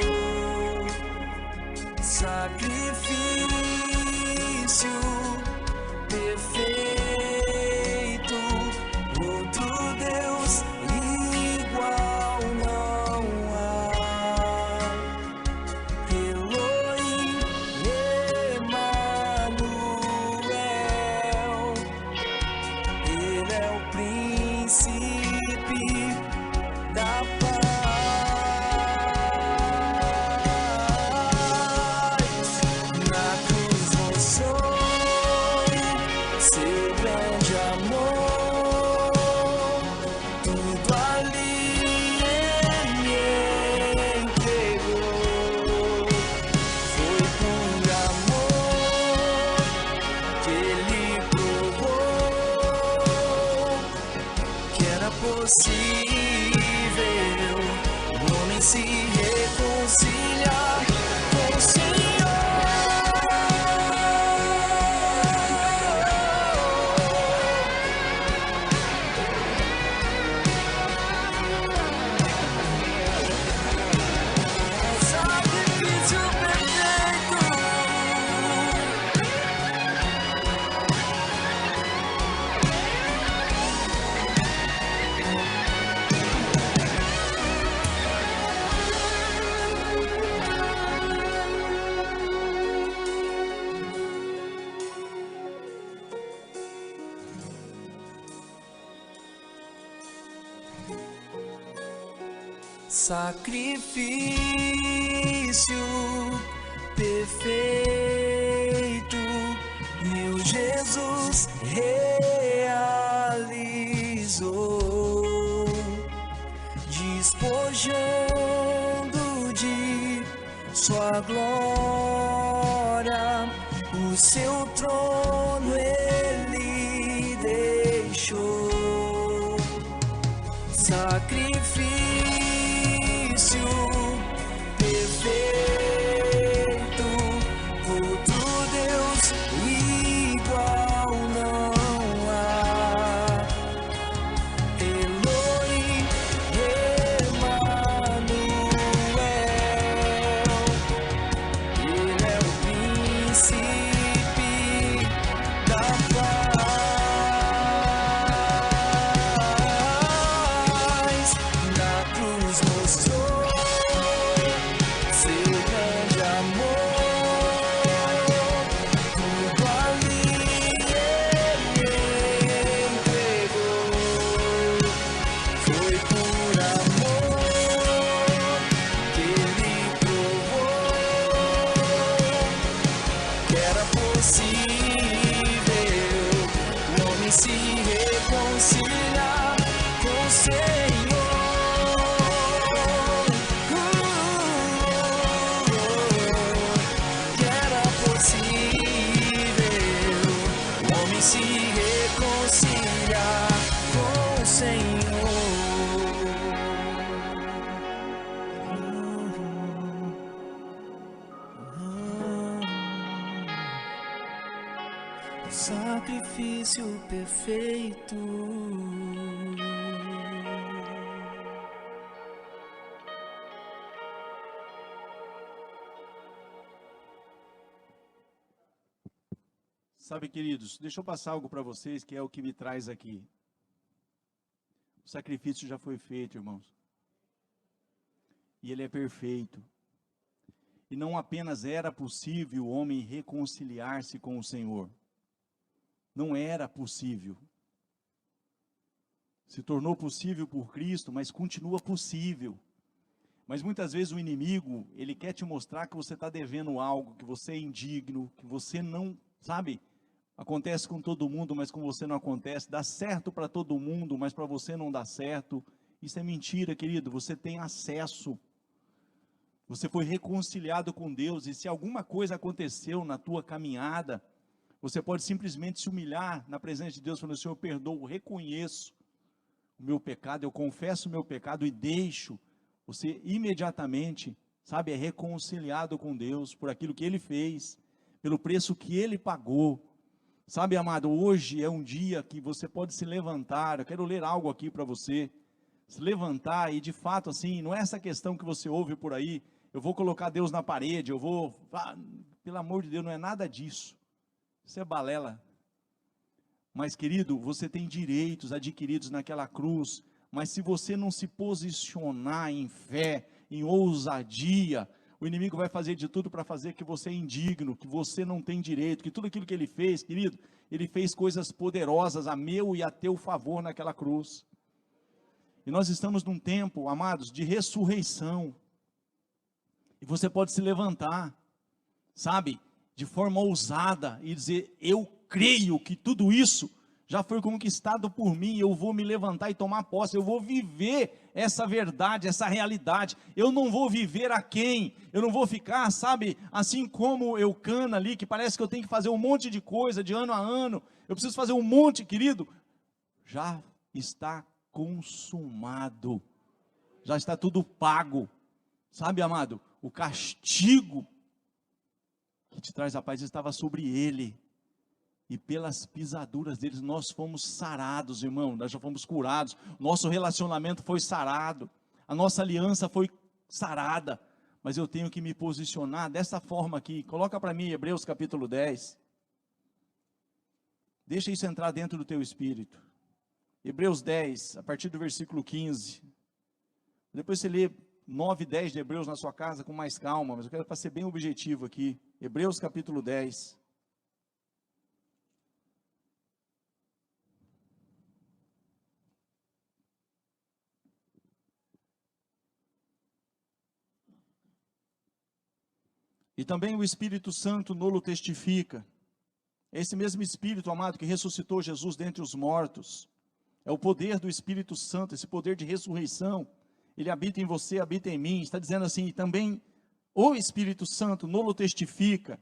Sacrifício perfeito, outro Deus igual não há. Elohim, Emanuel, Ele é o príncipe da paz. Na cruz mostrou seu grande amor, tudo ali Ele entregou. Foi por amor que Ele provou que era possível o homem se reconciliar com o Senhor. Sacrifício perfeito, sacrifício perfeito, meu Jesus realizou, despojando de sua glória, o seu trono Ele deixou. Sacrifício perfeito, outro Deus igual não há. Elohim, Emanuel, Ele é o príncipe da paz. sacrifício perfeito. Sabe, queridos, deixa eu passar algo para vocês que é o que me traz aqui. O sacrifício já foi feito, irmãos. E ele é perfeito. E não apenas era possível o homem reconciliar-se com o Senhor. Não era possível. Se tornou possível por Cristo, mas continua possível. Mas muitas vezes o inimigo, ele quer te mostrar que você está devendo algo, que você é indigno, que você não, sabe? Acontece com todo mundo, mas com você não acontece. Dá certo para todo mundo, mas para você não dá certo. Isso é mentira, querido. Você tem acesso. Você foi reconciliado com Deus. E se alguma coisa aconteceu na tua caminhada, você pode simplesmente se humilhar na presença de Deus, falando: Senhor, eu perdoo, reconheço o meu pecado, eu confesso o meu pecado e deixo. Você imediatamente, sabe, é reconciliado com Deus por aquilo que Ele fez, pelo preço que Ele pagou. Sabe, amado, hoje é um dia que você pode se levantar. Eu quero ler algo aqui para você. Se levantar e de fato assim, não é essa questão que você ouve por aí, eu vou colocar Deus na parede, eu vou, pelo amor de Deus, não é nada disso. Isso é balela. Mas, querido, você tem direitos adquiridos naquela cruz, mas se você não se posicionar em fé, em ousadia, o inimigo vai fazer de tudo para fazer que você é indigno, que você não tem direito, que tudo aquilo que ele fez, querido, ele fez coisas poderosas a meu e a teu favor naquela cruz. E nós estamos num tempo, amados, de ressurreição. E você pode se levantar, sabe, de forma ousada e dizer: eu creio que tudo isso já foi conquistado por mim, eu vou me levantar e tomar posse, eu vou viver essa verdade, essa realidade. Eu não vou viver aquém, eu não vou ficar, sabe, assim como Eucana ali, que parece que eu tenho que fazer um monte de coisa de ano a ano, eu preciso fazer um monte, querido. Já está consumado, já está tudo pago, sabe, amado, o castigo que te traz a paz estava sobre ele, e pelas pisaduras deles nós fomos sarados, irmão, nós já fomos curados, nosso relacionamento foi sarado, a nossa aliança foi sarada, mas eu tenho que me posicionar dessa forma aqui. Coloca para mim Hebreus capítulo 10, deixa isso entrar dentro do teu espírito. Hebreus 10, a partir do versículo 15, depois você lê 9 e 10 de Hebreus na sua casa com mais calma, mas eu quero para ser bem objetivo aqui. Hebreus capítulo 10. E também o Espírito Santo nolo testifica. É esse mesmo Espírito, amado, que ressuscitou Jesus dentre os mortos. É o poder do Espírito Santo, esse poder de ressurreição. Ele habita em você, habita em mim. Está dizendo assim: e também o Espírito Santo nolo testifica.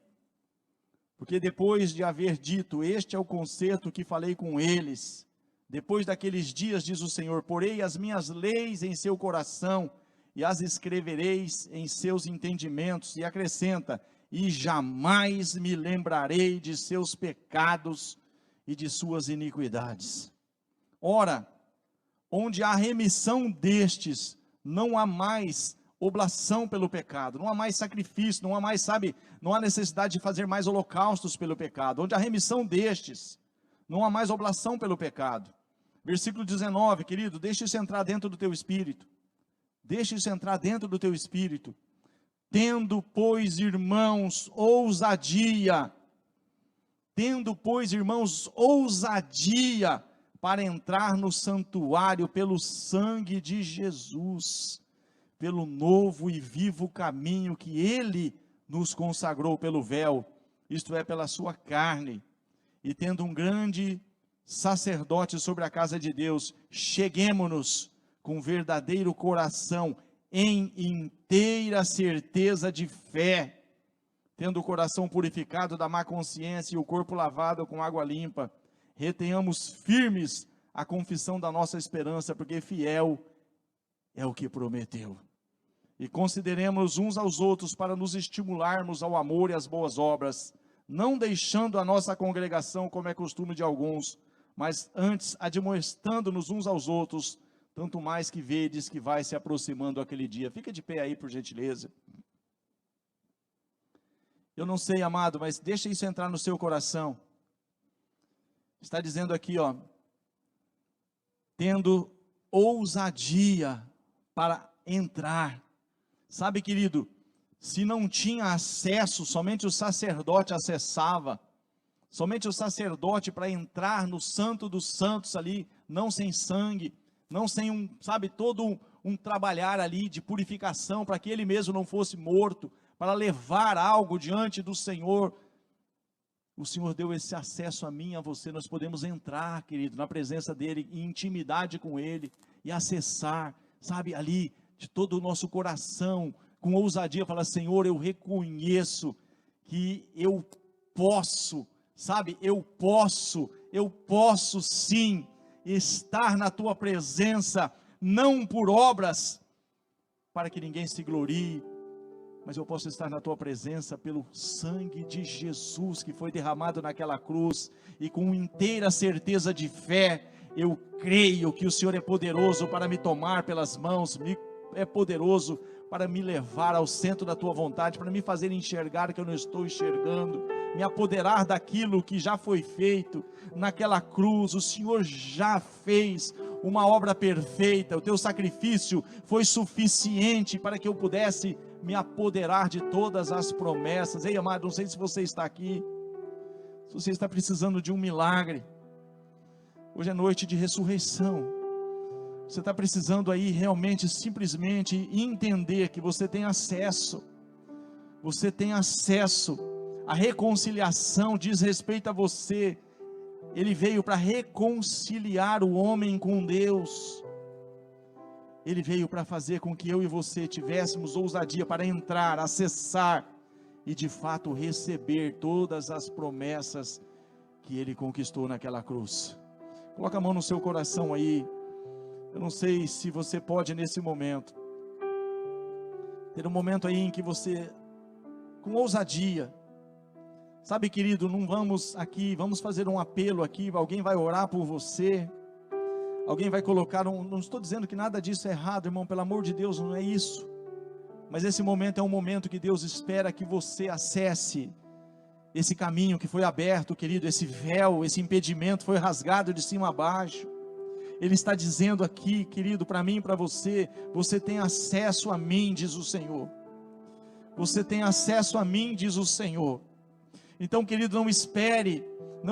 Porque depois de haver dito: este é o concerto que falei com eles, depois daqueles dias, diz o Senhor, porei as minhas leis em seu coração, e as escrevereis em seus entendimentos, e acrescenta: e jamais me lembrarei de seus pecados e de suas iniquidades. Ora, onde há remissão destes, não há mais oblação pelo pecado, não há mais sacrifício, não há mais, sabe, não há necessidade de fazer mais holocaustos pelo pecado. Onde há remissão destes, não há mais oblação pelo pecado. Versículo 19, querido, deixa isso entrar dentro do teu espírito. Deixa isso entrar dentro do teu espírito. Tendo, pois, irmãos, ousadia. Tendo, pois, irmãos, ousadia para entrar no santuário pelo sangue de Jesus, pelo novo e vivo caminho que Ele nos consagrou pelo véu, isto é, pela sua carne. E tendo um grande sacerdote sobre a casa de Deus, cheguemo-nos com verdadeiro coração, em inteira certeza de fé, tendo o coração purificado da má consciência e o corpo lavado com água limpa, retenhamos firmes a confissão da nossa esperança, porque fiel é o que prometeu. E consideremos uns aos outros para nos estimularmos ao amor e às boas obras, não deixando a nossa congregação, como é costume de alguns, mas antes admoestando-nos uns aos outros, tanto mais que vedes que vai se aproximando aquele dia. Fica de pé aí, por gentileza. Eu não sei, amado, mas deixa isso entrar no seu coração. Está dizendo aqui, ó, tendo ousadia para entrar. Sabe, querido, se não tinha acesso, somente o sacerdote acessava, somente o sacerdote para entrar no santo dos santos ali, não sem sangue, não sem todo um trabalhar ali de purificação, para que ele mesmo não fosse morto, para levar algo diante do Senhor. O Senhor deu esse acesso a mim e a você. Nós podemos entrar, querido, na presença dEle, em intimidade com Ele, e acessar, ali, de todo o nosso coração, com ousadia, falar: Senhor, eu reconheço que eu posso, eu posso sim, estar na Tua presença, não por obras, para que ninguém se glorie, mas eu posso estar na Tua presença pelo sangue de Jesus, que foi derramado naquela cruz, e com inteira certeza de fé, eu creio que o Senhor é poderoso para me tomar pelas mãos, é poderoso para me levar ao centro da Tua vontade, para me fazer enxergar que eu não estou enxergando, me apoderar daquilo que já foi feito naquela cruz. O Senhor já fez uma obra perfeita, o Teu sacrifício foi suficiente para que eu pudesse me apoderar de todas as promessas. Ei, amado, não sei se você está aqui, se você está precisando de um milagre, hoje é noite de ressurreição, você está precisando aí realmente, simplesmente entender que você tem acesso, a reconciliação diz respeito a você, Ele veio para reconciliar o homem com Deus, Ele veio para fazer com que eu e você tivéssemos ousadia para entrar, acessar e de fato receber todas as promessas que Ele conquistou naquela cruz. Coloca a mão no seu coração aí. Eu não sei se você pode nesse momento ter um momento aí em que você, com ousadia, querido, não vamos aqui, vamos fazer um apelo aqui, alguém vai orar por você, alguém vai colocar não estou dizendo que nada disso é errado, irmão, pelo amor de Deus, não é isso, mas esse momento é um momento que Deus espera que você acesse esse caminho que foi aberto, querido, esse véu, esse impedimento foi rasgado de cima a baixo. Ele está dizendo aqui, querido, para mim e para você, você tem acesso a mim, diz o Senhor, você tem acesso a mim, diz o Senhor. Então, querido, não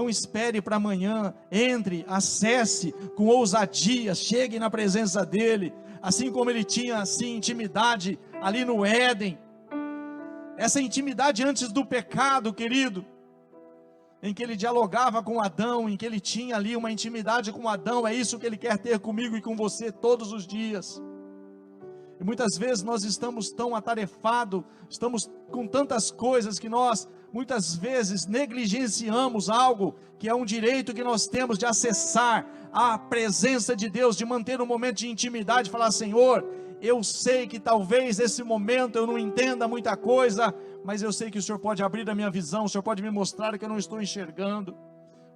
espere para amanhã, entre, acesse com ousadia, chegue na presença dEle, assim como Ele tinha intimidade ali no Éden, essa intimidade antes do pecado, querido, em que Ele dialogava com Adão, em que Ele tinha ali uma intimidade com Adão, é isso que Ele quer ter comigo e com você todos os dias. E muitas vezes nós estamos tão atarefados, estamos com tantas coisas que nós muitas vezes negligenciamos algo que é um direito que nós temos de acessar a presença de Deus, de manter um momento de intimidade, falar: Senhor, eu sei que talvez nesse momento eu não entenda muita coisa, mas eu sei que o Senhor pode abrir a minha visão, o Senhor pode me mostrar que eu não estou enxergando,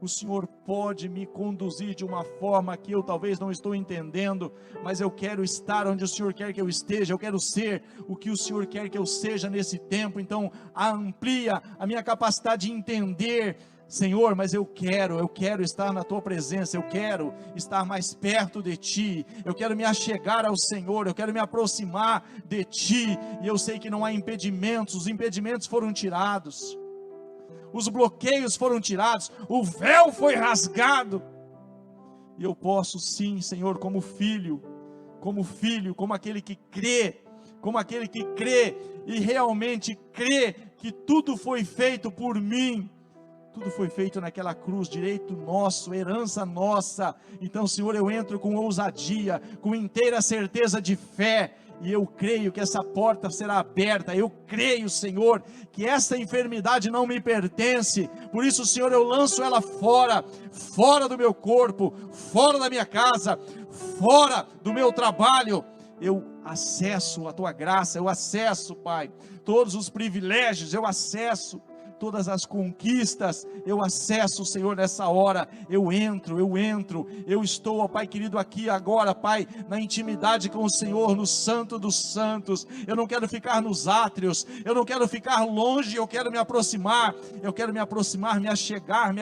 o Senhor pode me conduzir de uma forma que eu talvez não estou entendendo, mas eu quero estar onde o Senhor quer que eu esteja, eu quero ser o que o Senhor quer que eu seja nesse tempo. Então amplia a minha capacidade de entender, Senhor, mas eu quero estar na Tua presença, eu quero estar mais perto de Ti, eu quero me achegar ao Senhor, eu quero me aproximar de Ti, e eu sei que não há impedimentos, os impedimentos foram tirados, os bloqueios foram tirados, o véu foi rasgado, e eu posso sim, Senhor, como filho, como aquele que crê, e realmente crê que tudo foi feito por mim, tudo foi feito naquela cruz, direito nosso, herança nossa. Então, Senhor, eu entro com ousadia, com inteira certeza de fé, e eu creio que essa porta será aberta. Eu creio, Senhor, que essa enfermidade não me pertence, por isso, Senhor, eu lanço ela fora do meu corpo, fora da minha casa, fora do meu trabalho. Eu acesso a Tua graça, eu acesso, Pai, todos os privilégios, eu acesso todas as conquistas, eu acesso, Senhor, nessa hora, eu entro, eu estou, ó Pai querido, aqui agora, Pai, na intimidade com o Senhor, no Santo dos Santos. Eu não quero ficar nos átrios, eu não quero ficar longe, eu quero me aproximar, me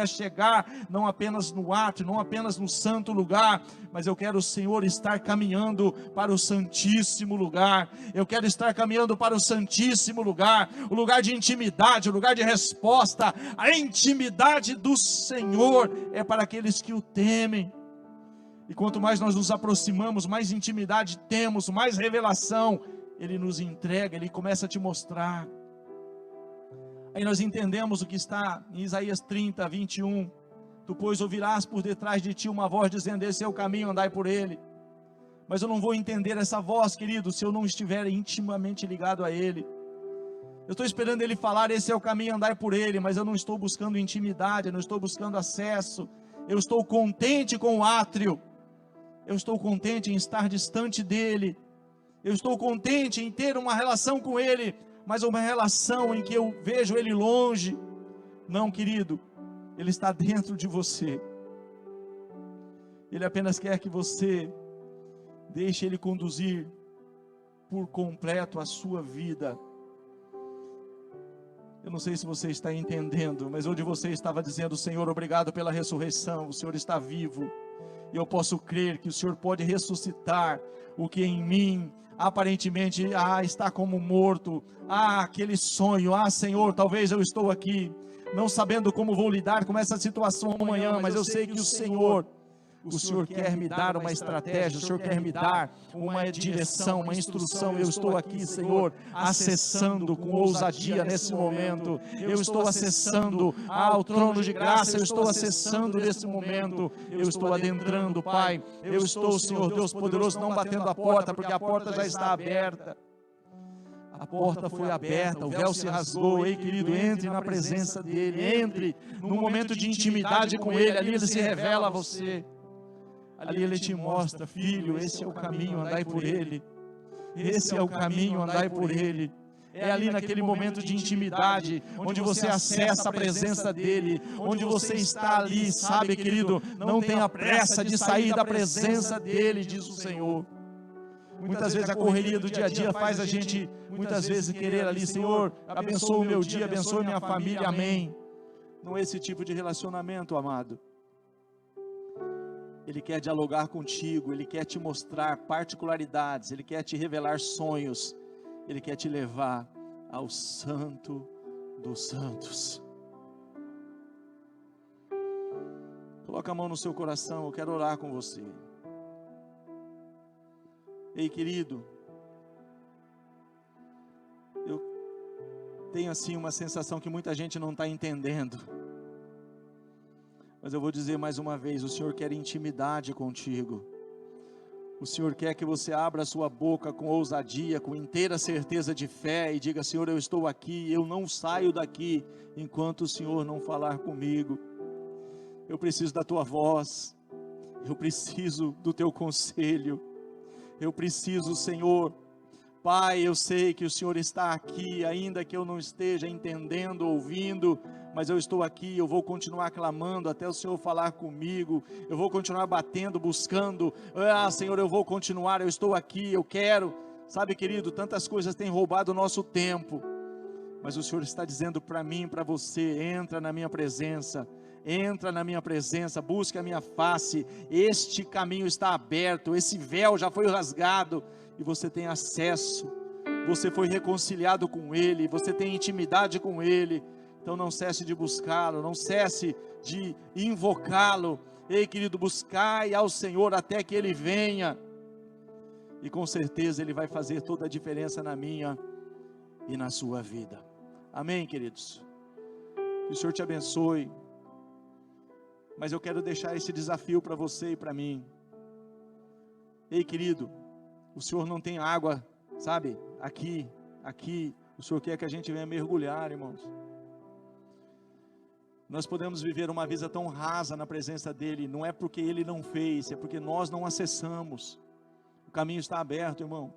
achegar, não apenas no átrio, não apenas no santo lugar, mas eu quero, Senhor, estar caminhando para o santíssimo lugar. Eu quero estar caminhando para o santíssimo lugar, o lugar de intimidade, o lugar de resposta. A intimidade do Senhor é para aqueles que o temem. E quanto mais nós nos aproximamos, mais intimidade temos, mais revelação Ele nos entrega, Ele começa a te mostrar. Aí nós entendemos o que está em Isaías 30, 21. Tu, pois, ouvirás por detrás de ti uma voz dizendo: esse é o caminho, andai por ele. Mas eu não vou entender essa voz, querido, se eu não estiver intimamente ligado a Ele. Eu estou esperando Ele falar: esse é o caminho, andai por ele, mas eu não estou buscando intimidade, eu não estou buscando acesso. Eu estou contente com o átrio, eu estou contente em estar distante dEle, eu estou contente em ter uma relação com Ele, mas uma relação em que eu vejo Ele longe. Não, querido, Ele está dentro de você. Ele apenas quer que você deixe Ele conduzir por completo a sua vida. Eu não sei se você está entendendo, mas onde você estava dizendo: Senhor, obrigado pela ressurreição, o Senhor está vivo, e eu posso crer que o Senhor pode ressuscitar o que em mim aparentemente está como morto. Aquele sonho, Senhor, talvez eu estou aqui não sabendo como vou lidar com essa situação amanhã, mas eu sei que o Senhor quer me dar uma estratégia, o Senhor quer me dar uma direção, uma instrução. Eu estou aqui, Senhor, acessando com ousadia nesse momento. Eu estou acessando ao trono de graça, eu estou acessando nesse momento. Eu estou adentrando, Pai. Eu estou, Senhor Deus poderoso, não batendo a porta, porque a porta já está aberta. A porta foi aberta, o véu se rasgou. Ei, querido, entre na presença dEle, entre num momento de intimidade com Ele. Ali Ele se revela a você. Ali Ele te mostra: filho, esse é o caminho, andai por ele. Esse é o caminho, andai por ele. É ali naquele momento de intimidade, onde você acessa a presença dEle, onde você está ali, sabe, querido, não tenha pressa de sair da presença dEle, diz o Senhor. Muitas vezes a correria do dia a dia faz a gente, muitas vezes, querer ali: Senhor, abençoa o meu dia, abençoa minha família, amém. Não é esse tipo de relacionamento, amado. Ele quer dialogar contigo, Ele quer te mostrar particularidades, Ele quer te revelar sonhos, Ele quer te levar ao Santo dos Santos. Coloca a mão no seu coração, eu quero orar com você. Ei, querido, eu tenho assim uma sensação que muita gente não está entendendo. Mas eu vou dizer mais uma vez: o Senhor quer intimidade contigo. O Senhor quer que você abra a sua boca com ousadia, com inteira certeza de fé, e diga: Senhor, eu estou aqui, eu não saio daqui enquanto o Senhor não falar comigo. Eu preciso da tua voz, eu preciso do teu conselho, eu preciso, Senhor. Pai, eu sei que o Senhor está aqui, ainda que eu não esteja entendendo, ouvindo, mas eu estou aqui, eu vou continuar clamando até o Senhor falar comigo, eu vou continuar batendo, buscando. Senhor, eu vou continuar, eu estou aqui, eu quero. Sabe, querido, tantas coisas têm roubado o nosso tempo, mas o Senhor está dizendo para mim, para você: entra na minha presença, busque a minha face. Este caminho está aberto, esse véu já foi rasgado, e você tem acesso, você foi reconciliado com Ele, você tem intimidade com Ele. Então não cesse de buscá-lo, não cesse de invocá-lo. Ei, querido, buscai ao Senhor até que Ele venha, e com certeza Ele vai fazer toda a diferença na minha e na sua vida. Amém, queridos? Que o Senhor te abençoe. Mas eu quero deixar esse desafio para você e para mim. Ei, querido, o Senhor não tem água, sabe, aqui, o Senhor quer que a gente venha mergulhar, irmãos. Nós podemos viver uma vida tão rasa na presença dEle, não é porque Ele não fez, é porque nós não acessamos. O caminho está aberto, irmão.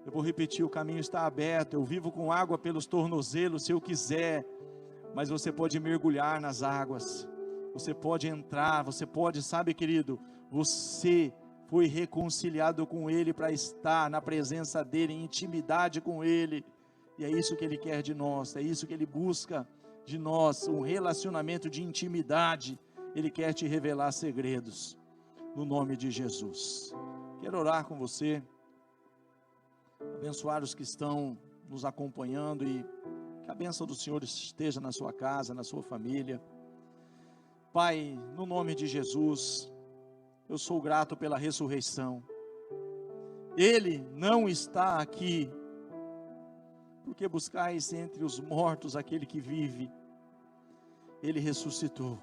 Eu vou repetir, o caminho está aberto, eu vivo com água pelos tornozelos se eu quiser, mas você pode mergulhar nas águas, você pode entrar, você pode, sabe querido, você foi reconciliado com Ele para estar na presença dEle, em intimidade com Ele, e é isso que Ele quer de nós, é isso que Ele busca de nós, um relacionamento de intimidade. Ele quer te revelar segredos, no nome de Jesus. Quero orar com você, abençoar os que estão nos acompanhando, e que a bênção do Senhor esteja na sua casa, na sua família. Pai, no nome de Jesus, eu sou grato pela ressurreição. Ele não está aqui, porque buscais entre os mortos aquele que vive. Ele ressuscitou.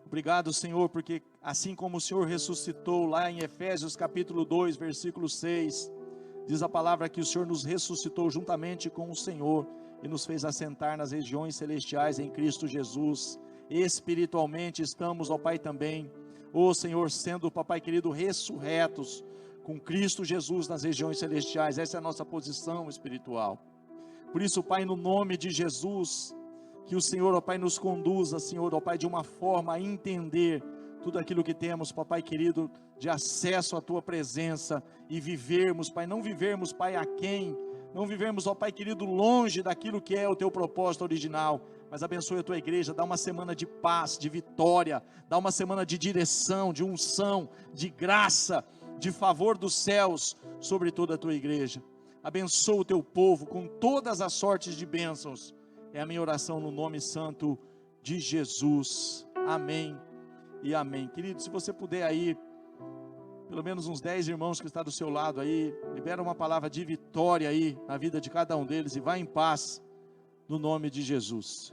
Obrigado, Senhor, porque assim como o Senhor ressuscitou lá em Efésios capítulo 2, versículo 6, diz a palavra que o Senhor nos ressuscitou juntamente com o Senhor e nos fez assentar nas regiões celestiais em Cristo Jesus. Espiritualmente estamos, ó Pai, também, ó Senhor, sendo, papai querido, ressurretos com Cristo Jesus nas regiões celestiais. Essa é a nossa posição espiritual. Por isso, Pai, no nome de Jesus, que o Senhor, ó Pai, nos conduza, Senhor, ó Pai, de uma forma a entender tudo aquilo que temos, papai querido, de acesso à Tua presença, e vivermos, Pai, não vivermos, Pai, aquém, não vivermos, ó Pai querido, longe daquilo que é o Teu propósito original, mas abençoe a Tua igreja, dá uma semana de paz, de vitória, dá uma semana de direção, de unção, de graça, de favor dos céus, sobre toda a Tua igreja. Abençoa o Teu povo com todas as sortes de bênçãos. É a minha oração no nome santo de Jesus. Amém e amém. Querido, se você puder aí, pelo menos uns 10 irmãos que estão do seu lado aí, libera uma palavra de vitória aí na vida de cada um deles, e vá em paz no nome de Jesus.